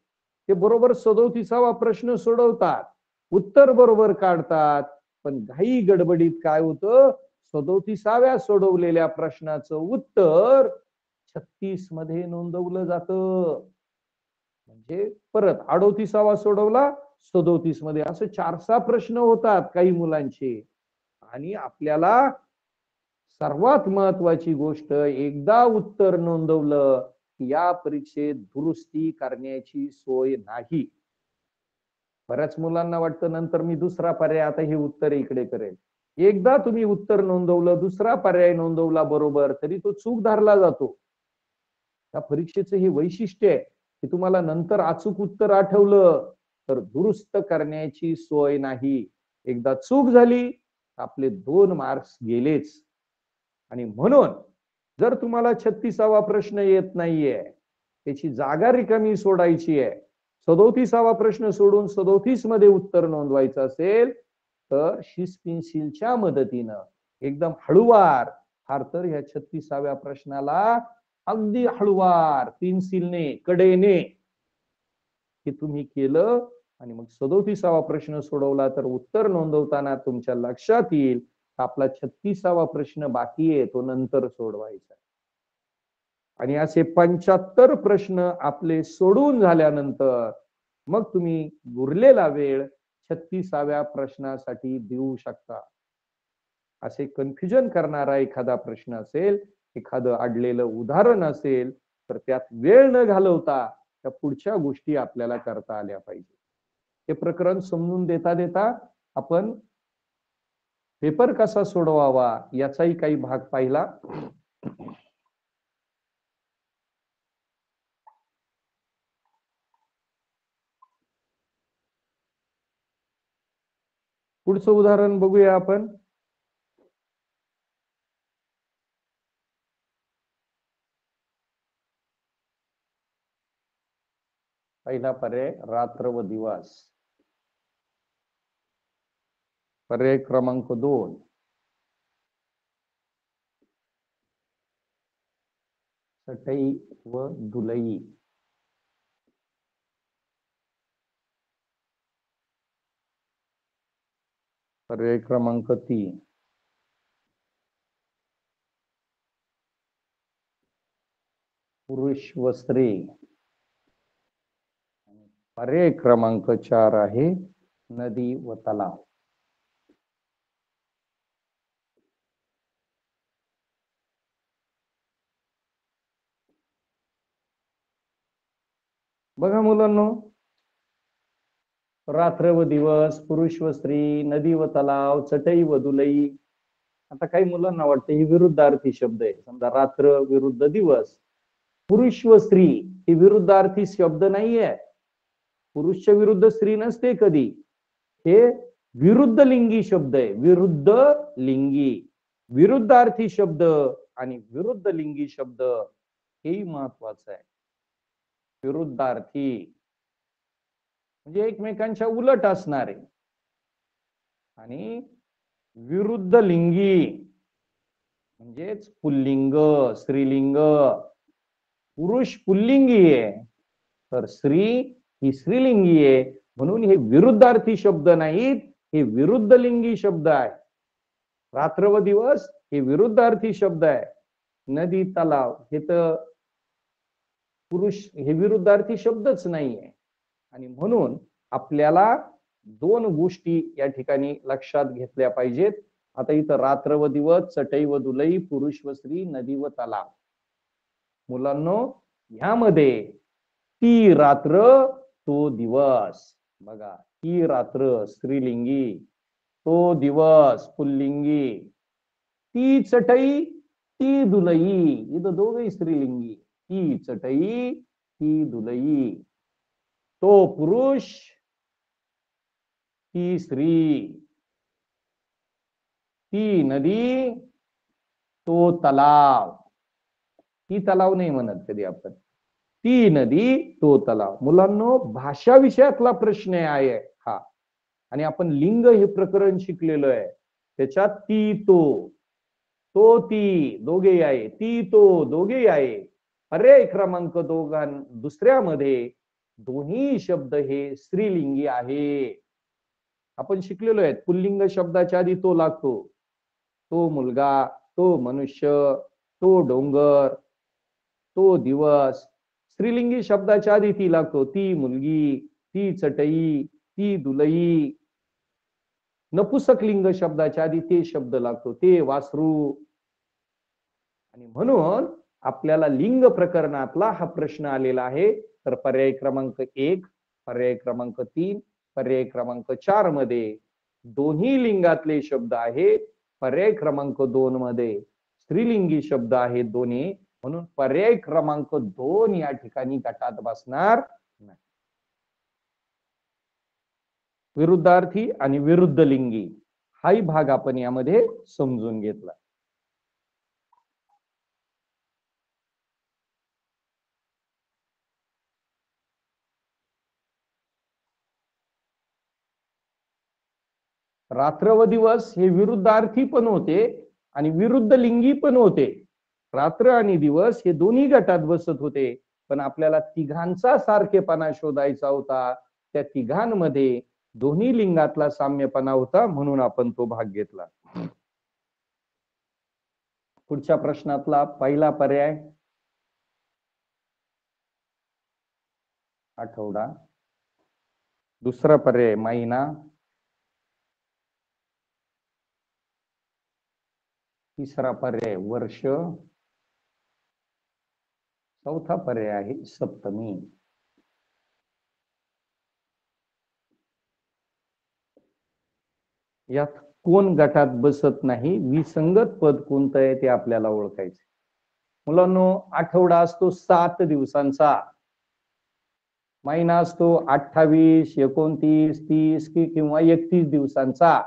ते बरोबर 37वा प्रश्न सोडवतात, उत्तर बरोबर काढतात, पण घाई गडबडीत काय होतं, 37व्या सोडवलेल्या प्रश्नाचं उत्तर 36 मध्ये नोंदवलं जातं. म्हणजे परत 38वा सोडवला 37 मध्ये, असं 4-6 प्रश्न होतात काही मुलांचे. आणि आपल्याला सर्वात महत्वाची गोष्ट, एकदा उत्तर नोंदवलं की या परीक्षेत दुरुस्ती करण्याची सोय नाही. बऱ्याच मुलांना वाटतं नंतर मी दुसरा पर्याय, आता हे उत्तर इकडे करेल. एकदा तुम्ही उत्तर नोंदवलं, दुसरा पर्याय नोंदवला बरोबर, तरी तो चूक धरला जातो. त्या परीक्षेचं हे वैशिष्ट्य आहे की तुम्हाला नंतर अचूक उत्तर आठवलं तर दुरुस्त करण्याची सोय नाही. एकदा चूक झाली आपले 2 मार्क्स गेलेच. आणि म्हणून जर तुम्हाला 36वा प्रश्न येत नाहीये, त्याची जागा रिकामी सोडायची आहे, 37वा प्रश्न सोडून 37 मध्ये उत्तर नोंदवायचं असेल तर शिस पेन्सिलच्या मदतीनं एकदम हळूवार, फार तर या 36व्या प्रश्नाला अगदी हळूवार पेन्सिलने कडेने हे तुम्ही केलं आणि मग 37वा प्रश्न सोडवला तर उत्तर नोंदवताना तुमच्या लक्षात येईल आपला 36वा प्रश्न बाकी आहे, तो नंतर सोडवायचा. आणि असे 75 प्रश्न आपले सोडून झाल्यानंतर मग तुम्ही उरलेला वेळ 36व्या प्रश्नासाठी देऊ शकता. असे कन्फ्युजन करणारा एखादा प्रश्न असेल, एखादं अडलेलं उदाहरण असेल तर त्यात वेळ न घालवता त्या पुढच्या गोष्टी आपल्याला करता आल्या पाहिजे. हे प्रकरण समजून देता देता आपण पेपर कसा सोडवावा याचाही काही भाग पाहिला. पुढचं उदाहरण बघूया आपण. पहिला पर्याय रात्र व दिवस. पर्याय क्रमांक 2 चटई व दुलई. पर्याय क्रमांक 3 पुरुष व स्त्री. पर्याय क्रमांक 4 आहे नदी व तलाव. बघा मुलांनो, रात्र व दिवस, पुरुष व स्त्री, नदी व तलाव, चटई व दुलई. आता काही मुलांना वाटतं ही विरुद्धार्थी शब्द आहे. समजा रात्र विरुद्ध दिवस, पुरुष व स्त्री ही विरुद्धार्थी शब्द नाहीये. पुरुषच्या विरुद्ध स्त्री नसते कधी. हे विरुद्ध लिंगी शब्द आहे. विरुद्ध लिंगी, विरुद्धार्थी शब्द आणि विरुद्ध लिंगी शब्द हेही महत्वाचं आहे. विरुद्धार्थी म्हणजे एकमेकांच्या उलट असणारे, आणि विरुद्ध लिंगी म्हणजेच पुल्लिंग स्त्रीलिंग. पुरुष पुल्लिंगी आहे तर स्त्री ही स्त्रीलिंगी आहे, म्हणून हे विरुद्धार्थी शब्द नाहीत, हे विरुद्ध लिंगी शब्द आहे. रात्र व दिवस हे विरुद्धार्थी शब्द आहे. नदी तलाव हे तर पुरुष हे विरुद्धार्थी शब्दच नाहीये. आणि म्हणून आपल्याला 2 गोष्टी या ठिकाणी लक्षात घेतल्या पाहिजेत. आता इथं रात्र व दिवस, चटई व दुलई, पुरुष व स्त्री, नदी व तलाव. मुलांनो, ह्यामध्ये ती रात्र तो दिवस. बघा, ती रात्र स्त्रीलिंगी, तो दिवस पुल्लिंगी, ती चटई ती दुलई, इथं दोघही स्त्रीलिंगी. ती चटई ती दुलई, तो पुरुष ती स्त्री, ती नदी तो तलाव. ती तलाव नाही म्हणत कधी आपण, ती नदी तो तलाव. मुलांनो, भाषा विषयातला प्रश्न आहे हा, आणि आपण लिंग हे प्रकरण शिकलेलो आहे. त्याच्यात ती तो, तो ती दोघे आहे, ती तो दोघे आहे. पर्याय क्रमांक दुसऱ्यामध्ये दोन्ही शब्द हे स्त्रीलिंगी आहे. आपण शिकलेलो आहे पुल्लिंग शब्दाच्या आधी तो लागतो. तो मुलगा, तो मनुष्य, तो डोंगर, तो दिवस. स्त्रीलिंगी शब्दाच्या आधी ती लागतो. ती मुलगी, ती चटई, ती दुलई. नपुसक लिंग शब्दाच्या आधी ते शब्द लागतो, ते वासरू. आणि म्हणून आपल्याला लिंग प्रकरणातला हा प्रश्न आलेला आहे. तर पर्याय क्रमांक 1, पर्याय क्रमांक 3, पर्याय क्रमांक 4 मध्ये दोन्ही लिंगातले शब्द आहे. पर्याय क्रमांक 2 मध्ये स्त्रीलिंगी शब्द आहेत दोन्ही, म्हणून पर्याय क्रमांक 2 या ठिकाणी गटात बसणार नाही. विरुद्धार्थी आणि विरुद्ध लिंगी हाही भाग आपण यामध्ये समजून घेतला. रात्र व दिवस हे विरुद्धार्थी पण होते आणि विरुद्ध लिंगी पण होते. रात्र आणि दिवस हे दोन्ही गटात बसत होते, पण आपल्याला तिघांचा सारखेपणा शोधायचा होता. त्या तिघांमध्ये दोन्ही लिंगातला साम्यपणा होता, म्हणून आपण तो भाग घेतला. पुढच्या प्रश्नातला पहिला पर्याय आठवडा, दुसरा पर्याय महिना, तिसरा पर्याय वर्ष, चौथा पर्याय आहे सप्तमी. यात कोण गटात बसत नाही, विसंगत पद कोणतं आहे ते आपल्याला ओळखायचे. मुलांनो, आठवडा असतो 7 दिवसांचा, महिना असतो 28, 29, 30 किंवा 31 दिवसांचा,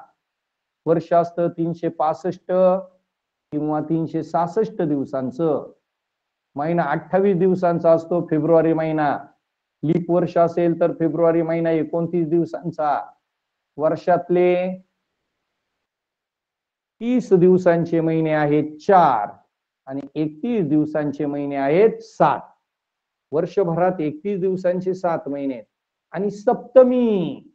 वर्ष असतं 365 किंवा 366 दिवसांचं, महिना 28 दिवसांचा असतो फेब्रुवारी महिना, लीप वर्ष असेल तर फेब्रुवारी महिना 29 दिवसांचा, वर्षातले 30 दिवसांचे महिने आहेत 4 आणि 31 दिवसांचे महिने आहेत 7. वर्षभरात 31 दिवसांचे 7 महिने. आणि सप्तमी,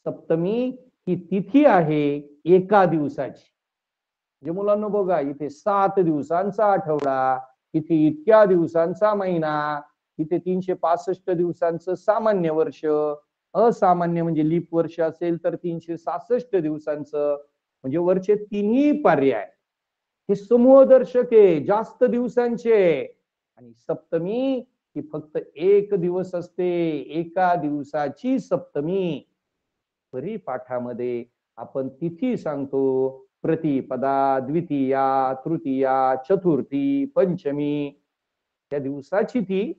सप्तमी ही तिथी आहे एका दिवसाची. म्हणजे मुलांना बघा, इथे 7 दिवसांचा आठवडा, इथे इतक्या दिवसांचा महिना, इथे 365 दिवसांचं सामान्य वर्ष, असामान्य म्हणजे लीप वर्ष असेल तर 366 दिवसांचं, म्हणजे वरचे तिन्ही पर्याय हे समूहदर्शक आहे, जास्त दिवसांचे. आणि सप्तमी ही फक्त एक दिवस असते, एका दिवसाची सप्तमी. परिपाठामध्ये आपण तिथी सांगतो, प्रतिपदा, द्वितीया, तृतीया, चतुर्थी, पंचमी. त्या दिवसाची ती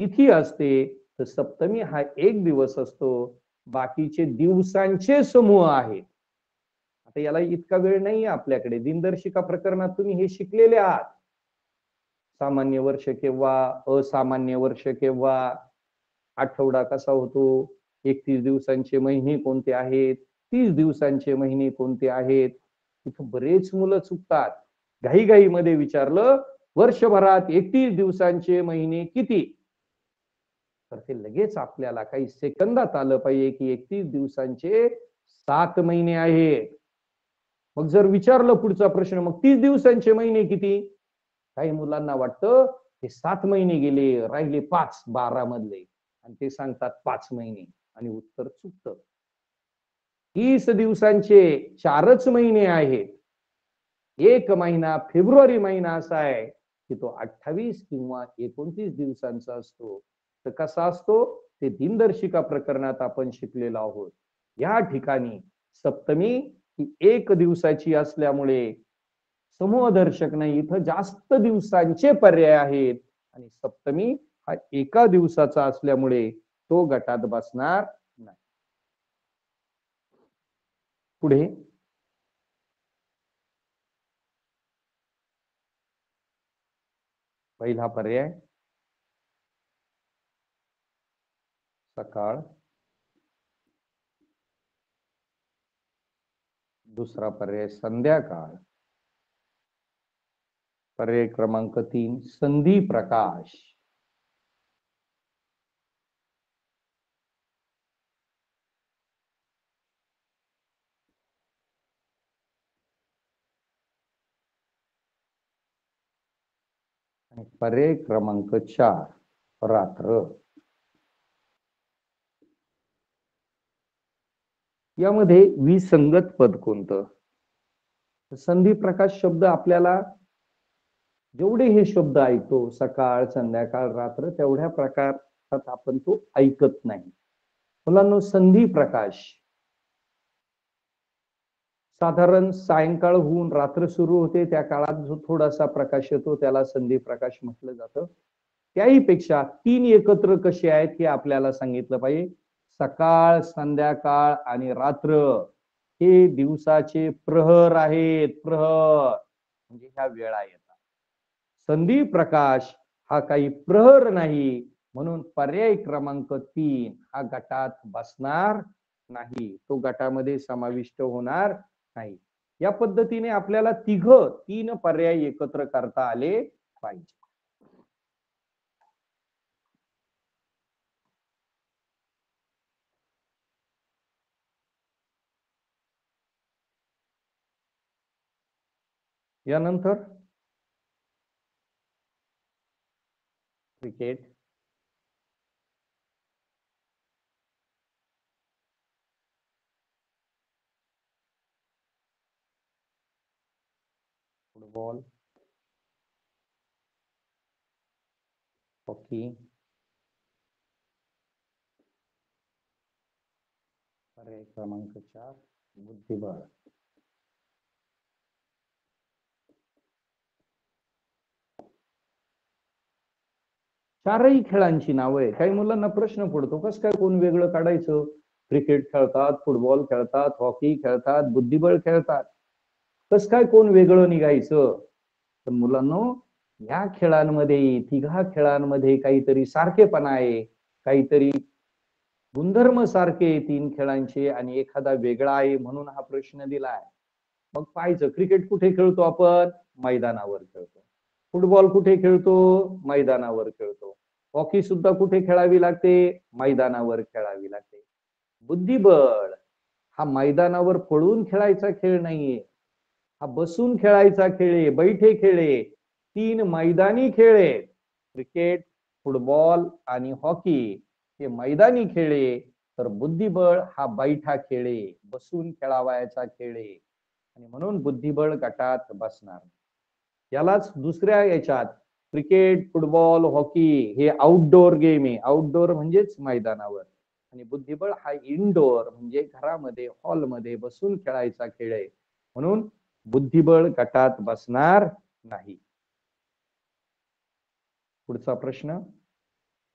तिथी असते. तर सप्तमी हा एक दिवस असतो, बाकीचे दिवसांचे समूह आहेत. आता याला इतका वेळ नाही आपल्याकडे. दिनदर्शिका प्रकरणात तुम्ही हे शिकलेले आहात. सामान्य वर्ष केव्हा, असामान्य वर्ष केव्हा, आठवडा कसा होतो, 31 दिवसांचे महिने कोणते आहेत, 30 दिवसांचे महिने कोणते आहेत. इथं बरेच मुलं चुकतात. घाईघाईमध्ये विचारलं वर्षभरात 31 दिवसांचे महिने किती, तर ते लगेच आपल्याला काही सेकंदात आलं पाहिजे की 31 दिवसांचे 7 महिने आहेत. मग जर विचारलं पुढचा प्रश्न, मग 30 दिवसांचे महिने किती, काही मुलांना वाटतं हे 7 महिने गेले, राहिले 5 12 मधले, आणि ते सांगतात 5 महिने, आणि उत्तर चुकतं. 30 दिवसांचे 4च महिने आहेत. एक महिना फेब्रुवारी महिना असा आहे की तो 28 किंवा 29 दिवसांचा असतो. तर कसा असतो ते दिनदर्शिका प्रकरणात आपण शिकलेलो आहोत. या ठिकाणी सप्तमी ही एक दिवसाची असल्यामुळे समूहदर्शक नाही, इथं जास्त दिवसांचे पर्याय आहेत, आणि सप्तमी हा एका दिवसाचा असल्यामुळे तो गटात बसणार नाही. पुढे पहिला पर्याय सकाळ, दुसरा पर्याय संध्याकाळ, पर्याय क्रमांक 3 संधी प्रकाश. आणि पर्याय क्रमांक 4 रात्र. यामध्ये विसंगत पद कोणतं. संधी प्रकाश शब्द आपल्याला जेवढे हे शब्द ऐकतो सकाळ, संध्याकाळ, रात्र, तेवढ्या प्रकारात आपण तो ऐकत नाही. मुलांनो, संधी प्रकाश साधारण सायंकाळ होऊन रात्र सुरू होते त्या काळात जो थोडासा प्रकाश येतो त्याला संधी प्रकाश म्हटलं जातं. त्याही पेक्षा 3 एकत्र कसे आहेत हे आपल्याला सांगितलं पाहिजे. सकाळ, संध्याकाळ आणि रात्र हे दिवसाचे प्रहर आहेत. प्रहर म्हणजे ह्या वेळा येतात. संधी प्रकाश हा काही प्रहर नाही, म्हणून पर्याय क्रमांक 3 हा गटात बसणार नाही, तो गटामध्ये समाविष्ट होणार नाही. या पद्धतीने आपल्याला 3 पर्याय एकत्र करता आले पाहिजे. यानंतर क्रिकेट, फुटबॉल, हॉकी, पर्याय क्रमांक 4 बुद्धिबळ. चारही खेळांची नावं आहे. काही मुलांना प्रश्न पडतो कसं काय कोण वेगळं काढायचं. क्रिकेट खेळतात, फुटबॉल खेळतात, हॉकी खेळतात, बुद्धिबळ खेळतात, कसं काय कोण वेगळं निघायचं. तर मुलांनो, या खेळांमध्ये तिघा खेळांमध्ये काहीतरी सारखेपणा आहे, काहीतरी गुणधर्म सारखे तीन खेळांचे आणि एखादा वेगळा आहे म्हणून हा प्रश्न दिलाय. मग पाहायचं क्रिकेट कुठे खेळतो आपण? मैदानावर खेळतो. फुटबॉल कुठे खेळतो? मैदानावर खेळतो. हॉकी सुद्धा कुठे खेळावी लागते? मैदानावर खेळावी लागते. बुद्धिबळ हा मैदानावर पळून खेळायचा खेळ नाहीये, हा बसून खेळायचा खेळ आहे, बैठे खेळ आहे. तीन मैदानी खेळ आहे. क्रिकेट, फुटबॉल आणि हॉकी हे मैदानी खेळ आहे, तर बुद्धिबळ हा बैठा खेळ आहे, बसून खेळावयाचा खेळ आहे. आणि म्हणून बुद्धिबळ गटात बसणार. यालाच दुसऱ्या याच्यात क्रिकेट, फुटबॉल, हॉकी हे आउटडोअर गेम आहे. आउटडोअर म्हणजेच मैदानावर, आणि बुद्धिबळ हा इनडोअर म्हणजे घरामध्ये हॉलमध्ये बसून खेळायचा खेळ आहे. म्हणून बुद्धिबळ गटात बसणार नाही. पुढचा प्रश्न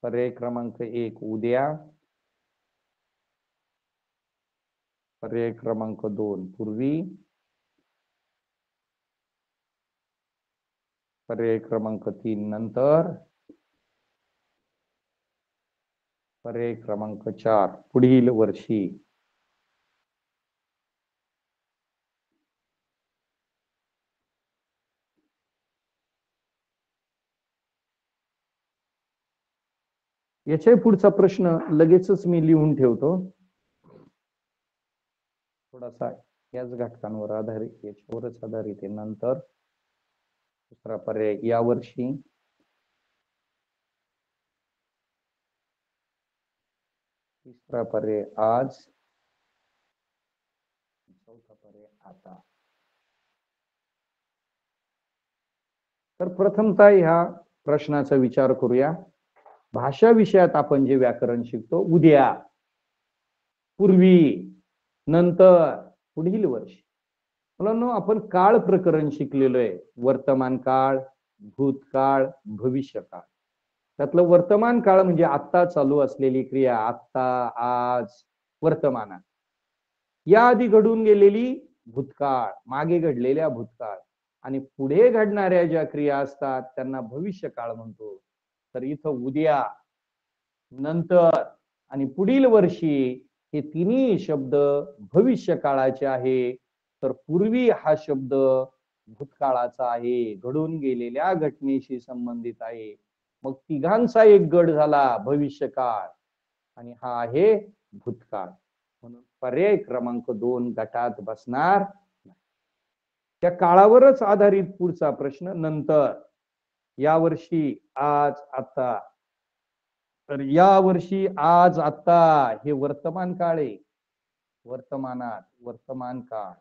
पर्याय क्रमांक 1 उद्या, पर्याय क्रमांक 2 पूर्वी, पर्याय क्रमांक 3 नंतर, पर्याय क्रमांक 4 पुढील वर्षी. याच्या पुढचा प्रश्न लगेचच मी लिहून ठेवतो, थोडासा याच घटकांवर आधारित, याच्यावरच आधारित आहे. नंतर दुसरा पर्याय यावर्षी, तिसरा पर्याय आज, चौथा पर्याय आता. तर प्रथमतः ह्या प्रश्नाचा विचार करूया. भाषा विषयात आपण जे व्याकरण शिकतो, उद्या, पूर्वी, नंतर, पुढील वर्षी. मुलांनो, आपण काळ प्रकरण शिकलेलो आहे. वर्तमान काळ, भूतकाळ, भविष्यकाळ. त्यातलं वर्तमान काळ म्हणजे आत्ता चालू असलेली क्रिया, आत्ता, आज, वर्तमानात. याआधी घडून गेलेली भूतकाळ, मागे घडलेल्या भूतकाळ. आणि पुढे घडणाऱ्या ज्या क्रिया असतात त्यांना भविष्यकाळ म्हणतो. तर इथं उद्या, नंतर आणि पुढील वर्षी हे तिन्ही शब्द भविष्य काळाचे आहे. तर पूर्वी हा शब्द भूतकाळाचा आहे, घडून गेलेल्या घटनेशी संबंधित आहे. मग तिघांचा एक गट झाला भविष्यकाळ, आणि हा आहे भूतकाळ. म्हणून पर्याय क्रमांक 2 गटात बसणार. त्या काळावरच आधारित पुढचा प्रश्न नंतर, यावर्षी, आज, आता. तर या वर्षी, आज, आता हे वर्तमान काळ आहे, वर्तमानात, वर्तमान काळ.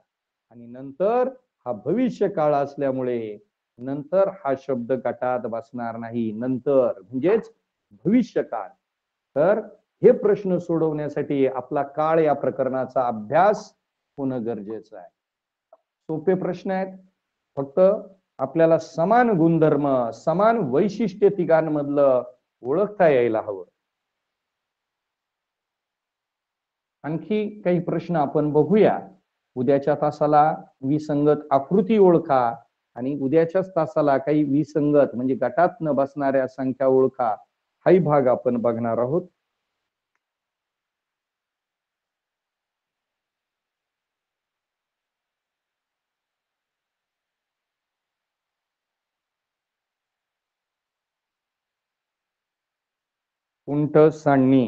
आणि नंतर हा भविष्य काळ असल्यामुळे नंतर हा शब्द गटात बसणार नाही. नंतर म्हणजेच भविष्य काळ. तर हे प्रश्न सोडवण्यासाठी आपला काळ या प्रकरणाचा अभ्यास होणं गरजेचं आहे. सोपे प्रश्न आहेत, फक्त आपल्याला समान गुणधर्म, समान वैशिष्ट्य तिघांमधलं ओळखता यायला हवं. आणखी काही प्रश्न आपण बघूया. उद्याच्या तासाला विसंगत आकृती ओळखा, आणि उद्याच्याच तासाला काही विसंगत म्हणजे गटात न बसणाऱ्या संख्या ओळखा. हाही भाग आपण बघणार आहोत. उंट सांडणी,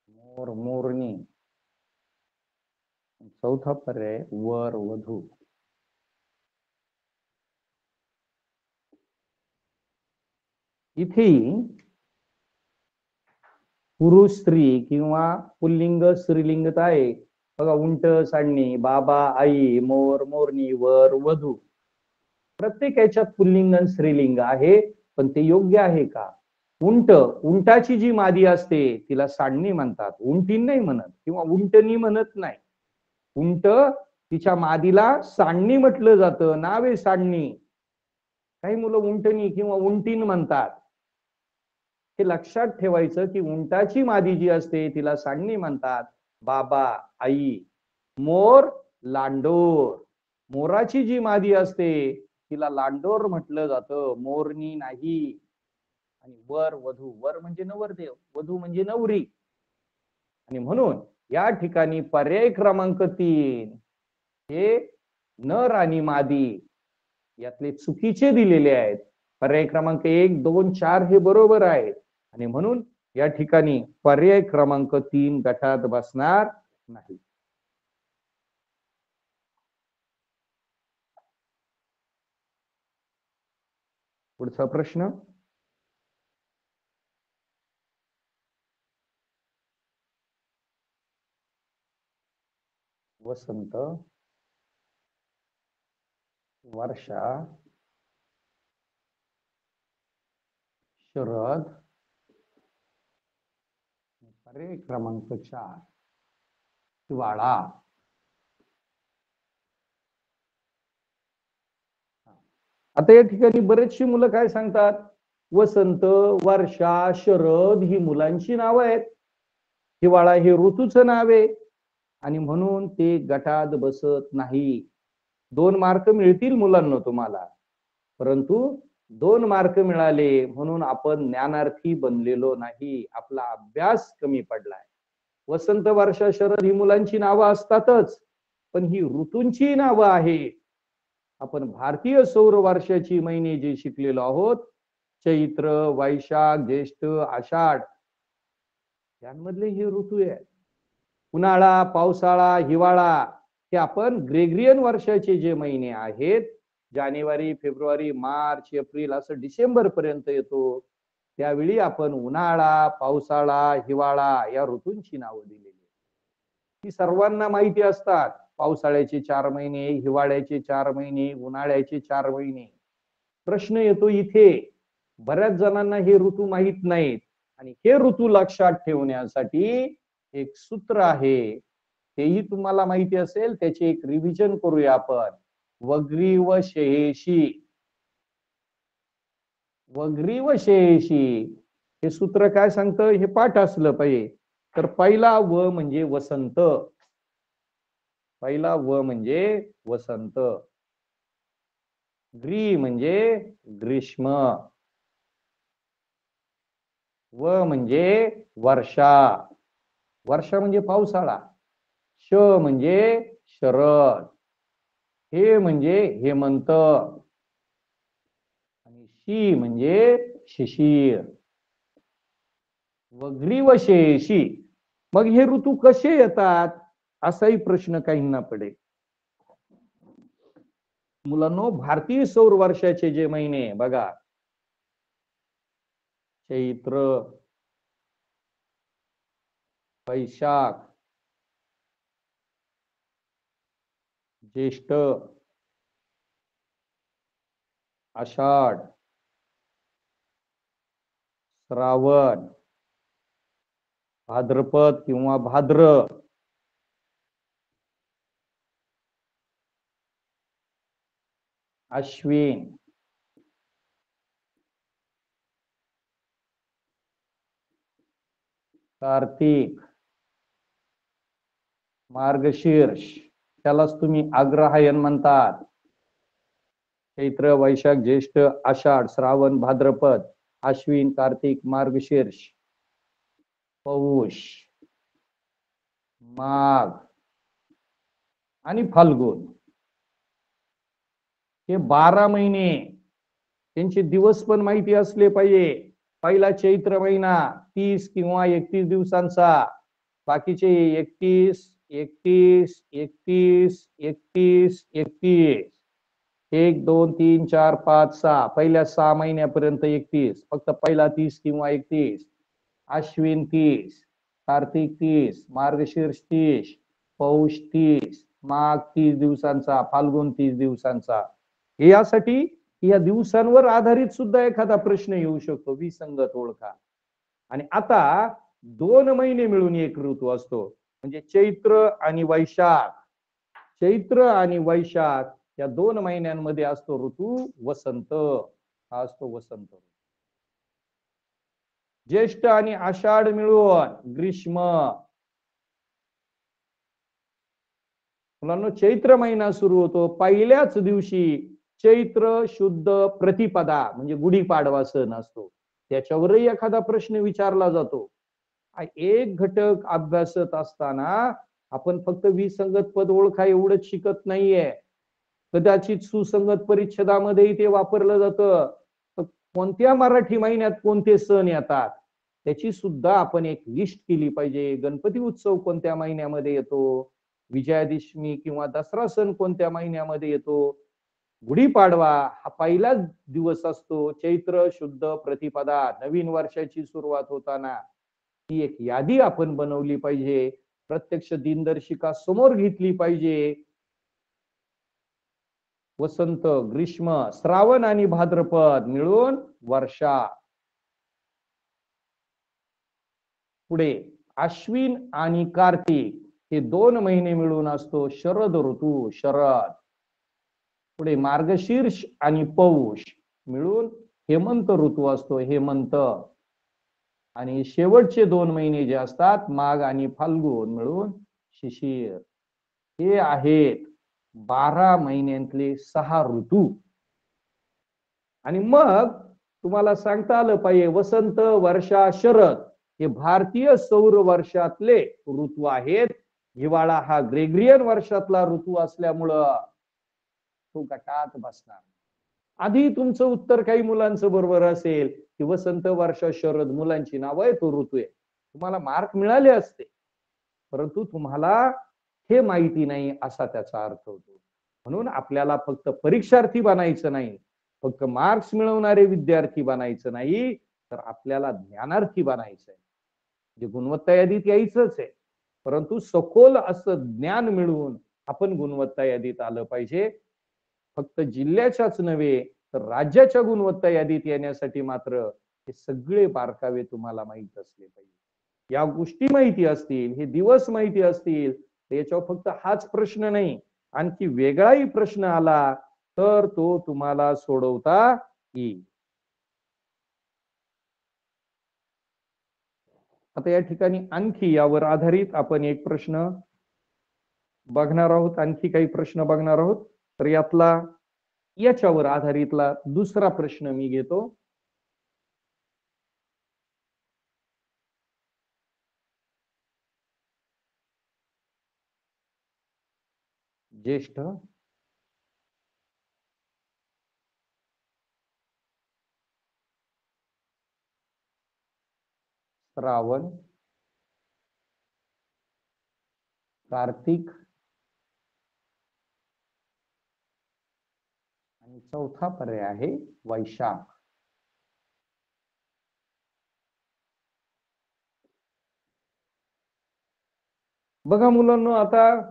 मोर, मोरणी. चौथा पर्याय वर, वधू. इथे पुरुष, स्त्री किंवा पुल्लिंग, स्त्रीलिंग आहे. बघा, उंट सांडणी, बाबा, आई, मोर, मोरणी, वर, वधू. प्रत्येक याच्यात पुल्लिंग आणि स्त्रीलिंग आहे, पण ते योग्य आहे का? उंट, उंटाची जी मादी असते तिला सांडणी म्हणतात, उंटीन नाही म्हणत, किंवा उंटनी म्हणत नाही. उंट तिच्या मादीला सांडणी म्हटलं जातं, नाव आहे सांडणी. काही मुलं उंटणी किंवा उंटीन म्हणतात. हे लक्षात ठेवायचं की उंटाची मादी जी असते तिला सांडणी म्हणतात. बाबा, आई. मोर, लांडोर. मोराची जी मादी असते तिला लांडोर म्हटलं जातं, मोरणी नाही. आणि वर, वधू. वर म्हणजे नवरदेव, वधू म्हणजे नवरी. आणि म्हणून या ठिकाणी पर्याय क्रमांक 3 हे नर आणि मादी यातले चुकीचे दिलेले आहेत. पर्याय क्रमांक 1, 2, 4 हे बरोबर आहेत. आणि म्हणून या ठिकाणी पर्याय क्रमांक 3 गटात बसणार नाही. पुढचा प्रश्न. वसंत, वर्षा, शरद, पर्याय क्रमांक 4 हिवाळा. आता या ठिकाणी बरेचशी मुलं काय सांगतात, वसंत, वर्षा, शरद ही मुलांची नावं आहेत, हिवाळा हे ऋतूचं नाव आहे, आणि म्हणून ते गटात बसत नाही. 2 मार्क मिळतील मुलांना तुम्हाला, परंतु 2 मार्क मिळाले म्हणून आपण ज्ञानार्थी बनलेलो नाही, आपला अभ्यास कमी पडलाय. वसंत, वर्षा, शरद ही मुलांची नावं असतातच, पण ही ऋतूंची नावं आहेत. आपण भारतीय सौर वर्षाची महिने जे शिकलेलो आहोत, चैत्र, वैशाख, ज्येष्ठ, आषाढ, यांमधले हे ऋतू आहेत. उन्हाळा, पावसाळा, हिवाळा हे आपण ग्रेगरियन वर्षाचे जे महिने आहेत, जानेवारी, फेब्रुवारी, मार्च, एप्रिल असं डिसेंबर पर्यंत येतो, त्यावेळी आपण उन्हाळा, पावसाळा, हिवाळा या ऋतूंची नावं दिलेली. ती सर्वांना माहिती असतात. पावसाळ्याचे 4 महिने, हिवाळ्याचे 4 महिने, उन्हाळ्याचे 4 महिने. प्रश्न येतो इथे, बऱ्याच जणांना हे ऋतू माहित नाहीत, आणि हे ऋतू लक्षात ठेवण्यासाठी एक सूत्र आहे, तेही तुम्हाला माहिती असेल, त्याचे एक रिव्हिजन करूया आपण. वग्रीव शेषी. वग्रीव शेषी हे सूत्र काय सांगतं हे पाठ असलं पाहिजे. तर पहिला व म्हणजे वसंत. पहिला व म्हणजे वसंत. ग्री म्हणजे ग्रीष्म. व म्हणजे वर्षा. वर्षा म्हणजे पावसाळा. श म्हणजे शरद. हे म्हणजे हेमंत. आणि शी म्हणजे शिशिर. वग्रीव शेषी. मग हे ऋतू कसे येतात असाही प्रश्न काहींना पडेल. मुलांनो, भारतीय सौर वर्षाचे जे महिने बघा, चैत्र, वैशाख, ज्येष्ठ, आषाढ, श्रावण, भाद्रपद किंवा भाद्र, अश्विन, कार्तिक, मार्गशीर्ष, त्यालाच तुम्ही अग्रहायण म्हणतात. चैत्र, वैशाख, ज्येष्ठ, आषाढ, श्रावण, भाद्रपद, अश्विन, कार्तिक, मार्गशीर्ष, पौष, माघ आणि फाल्गुन. हे 12 महिने. त्यांचे दिवस पण माहिती असले पाहिजे. पहिला चैत्र महिना 30 किंवा 31 दिवसांचा, बाकीचे 31, 31, 31, 31, 31, 1, 2, 3, 4, 5, 6. पहिल्या 6 महिन्यापर्यंत 31, फक्त पहिला 30 किंवा 31. अश्विन 30, कार्तिक 30, मार्गशीर्ष 30, पौष 30, माघ 30 दिवसांचा, फाल्गुन 30 दिवसांचा. हे यासाठी या दिवसांवर आधारित सुद्धा एखादा प्रश्न येऊ शकतो, विसंगत ओळखा. आणि आता 2 महिने मिळून एक ऋतू असतो, म्हणजे चैत्र आणि वैशाख. चैत्र आणि वैशाख या 2 महिन्यांमध्ये असतो ऋतू वसंत, हा असतो वसंत. ज्येष्ठ आणि आषाढ मिळून ग्रीष्म. मुलांनो, चैत्र महिना सुरू होतो पहिल्याच दिवशी चैत्र शुद्ध प्रतिपदा म्हणजे गुढीपाडवा सण असतो. त्याच्यावरही एखादा प्रश्न विचारला जातो. एक घटक अभ्यासत असताना आपण फक्त विसंगत पद ओळखा एवढंच शिकत नाहीये. कदाचित सुसंगत परिच्छेदामध्येही ते वापरलं जातं. कोणत्या मराठी महिन्यात कोणते सण येतात त्याची सुद्धा आपण एक लिस्ट केली पाहिजे. गणपती उत्सव कोणत्या महिन्यामध्ये येतो, विजयादशमी किंवा दसरा सण कोणत्या महिन्यामध्ये येतो, गुढीपाडवा हा पहिलाच दिवस असतो चैत्र शुद्ध प्रतिपदा, नवीन वर्षाची सुरुवात होताना. ती एक यादी आपण बनवली पाहिजे, प्रत्यक्ष दिनदर्शिका समोर घेतली पाहिजे. वसंत, ग्रीष्म, श्रावण आणि भाद्रपद मिळून वर्षा. पुढे अश्विन आणि कार्तिक हे 2 महिने मिळून असतो शरद ऋतू, शरद. पुढे मार्गशीर्ष आणि पौष मिळून हेमंत ऋतू असतो, हेमंत. आणि शेवटचे 2 महिने जे असतात माघ आणि फाल्गुन मिळून शिशिर. हे आहेत 12 महिन्यांतले 6 ऋतू. आणि मग तुम्हाला सांगता आलं पाहिजे वसंत, वर्षा, शरद हे भारतीय सौर वर्षातले ऋतू आहेत. हिवाळा हा ग्रेगरियन वर्षातला ऋतू असल्यामुळं तो गटात बसणार. आधी तुमचं उत्तर काही मुलांचं बरोबर असेल की वसंत, वर्षा, शरद मुलांची नावं आहे, तो ऋतू आहे, तुम्हाला मार्क मिळाले असते. परंतु तुम्हाला हे माहिती नाही असा त्याचा अर्थ होतो. म्हणून आपल्याला फक्त परीक्षार्थी बनायचं नाही, फक्त मार्क्स मिळवणारे विद्यार्थी बनायचं नाही, तर आपल्याला ज्ञानार्थी बनायचं आहे. जे गुणवत्ता यादीत यायचंच आहे, परंतु सखोल असं ज्ञान मिळवून आपण गुणवत्ता यादीत आलं पाहिजे. फक्त जिल्ह्याच्याच नव्हे तर राज्याच्या गुणवत्ता यादीत येण्यासाठी मात्र हे सगळे बारकावे तुम्हाला माहित असले पाहिजे. या गोष्टी माहिती असतील, हे दिवस माहिती असतील, तर याच्यावर फक्त हाच प्रश्न नाही, आणखी वेगळाही प्रश्न आला तर तो तुम्हाला सोडवता येईल. आता या ठिकाणी आणखी यावर आधारित आपण एक प्रश्न बघणार आहोत, आणखी काही प्रश्न बघणार आहोत. तर याच्यावर आधारितला दुसरा प्रश्न मी घेतो. ज्येष्ठ श्रावण कार्तिक आणि चौथा पर्याय आहे वैशाख. बघा मुलांनो, आता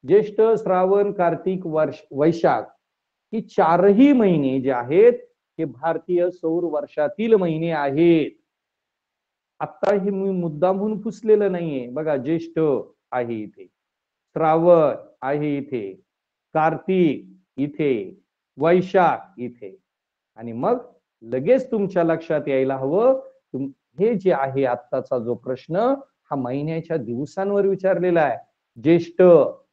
ज्येष्ठ, श्रावण, कार्तिक, वैशाख ही 4ही महिने जे आहेत हे भारतीय सौर वर्षातील महिने आहेत. आता हे मी मुद्दामहून पुसलेलं नाहीये. बघा, ज्येष्ठ आहे इथे, श्रावण आहे इथे, कार्तिक इथे, वैशाख इथे. आणि मग लगेच तुमच्या लक्षात यायला हवं, हे जे आहे आत्ताचा जो प्रश्न हा महिन्याच्या दिवसांवर विचारलेला आहे. ज्येष्ठ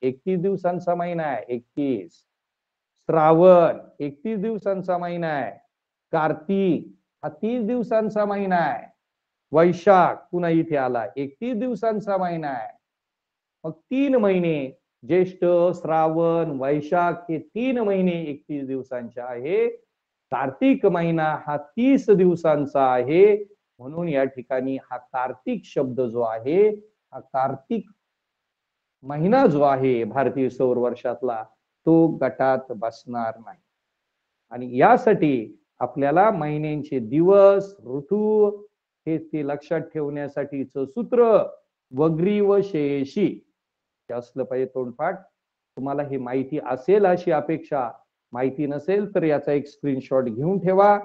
31 दिवसांचा महिना आहे, 31. श्रावण 31 दिवसांचा महिना आहे. कार्तिक हा 30 दिवसांचा महिना आहे. वैशाख पुन्हा इथे आला 31 दिवसांचा महिना आहे. मग 3 महिने ज्येष्ठ, श्रावण, वैशाख हे 3 महिने 31 दिवसांचे आहे. कार्तिक महिना हा 30 दिवसांचा आहे. म्हणून या ठिकाणी हा कार्तिक शब्द जो आहे, हा कार्तिक महिना जो आहे भारतीय सौर वर्षातला, तो गटात बसणार नाही. आणि यासाठी आपल्याला महिन्यांचे दिवस, ऋतू हे ते लक्षात ठेवण्यासाठीच सूत्र वग्रीव शेषी असलं पाहिजे तोंडपाठ. तुम्हाला ही माहिती असेल अशी अपेक्षा. माहिती नसेल तर याचा एक स्क्रीनशॉट घेऊन ठेवा,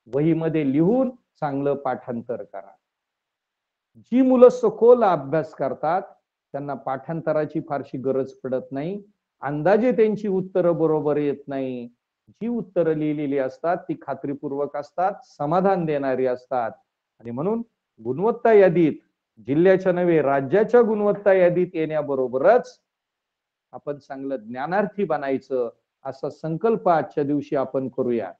वहीमध्ये लिहून चांगलं पाठांतर करा. जी मुलं सखोल अभ्यास करतात त्यांना पाठांतराची फारशी गरज पडत नाही. अंदाजे त्यांची उत्तरं बरोबर येत नाही. जी उत्तरं लिहिलेली असतात ती खात्रीपूर्वक असतात, समाधान देणारी असतात. आणि म्हणून गुणवत्ता यादीत, जिल्ह्याच्या नव्हे राज्याच्या गुणवत्ता यादीत येण्याबरोबरच आपण चांगलं ज्ञानार्थी बनायचं, असा संकल्प आजच्या दिवशी आपण करूया.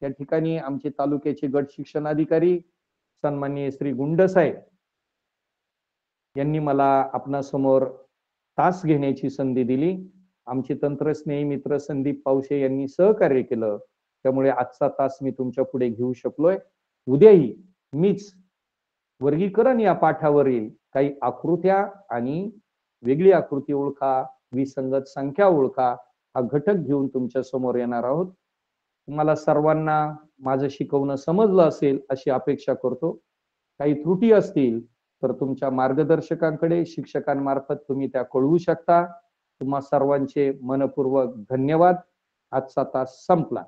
त्या ठिकाणी आमचे तालुक्याचे गट शिक्षण अधिकारी सन्माननीय श्री गुंडसाहेब यांनी मला आपणासमोर तास घेण्याची संधी दिली. आमचे तंत्रस्नेही मित्र संदीप पावशे यांनी सहकार्य केलं. त्यामुळे आजचा तास मी तुमच्या पुढे घेऊ शकलोय. उद्याही मीच वर्गीकरण या पाठावरील काही आकृत्या आणि वेगळी आकृती ओळखा, विसंगत संख्या ओळखा हा घटक घेऊन तुमच्या समोर येणार आहोत. तुम्हाला सर्वांना माझं शिकवणं समजलं असेल अशी अपेक्षा करतो. काही त्रुटी असतील तर तुमच्या मार्गदर्शकांकडे शिक्षकांमार्फत तुम्ही त्या कळवू शकता. तुम्हा सर्वांचे मनपूर्वक धन्यवाद. आजचा तास संपला.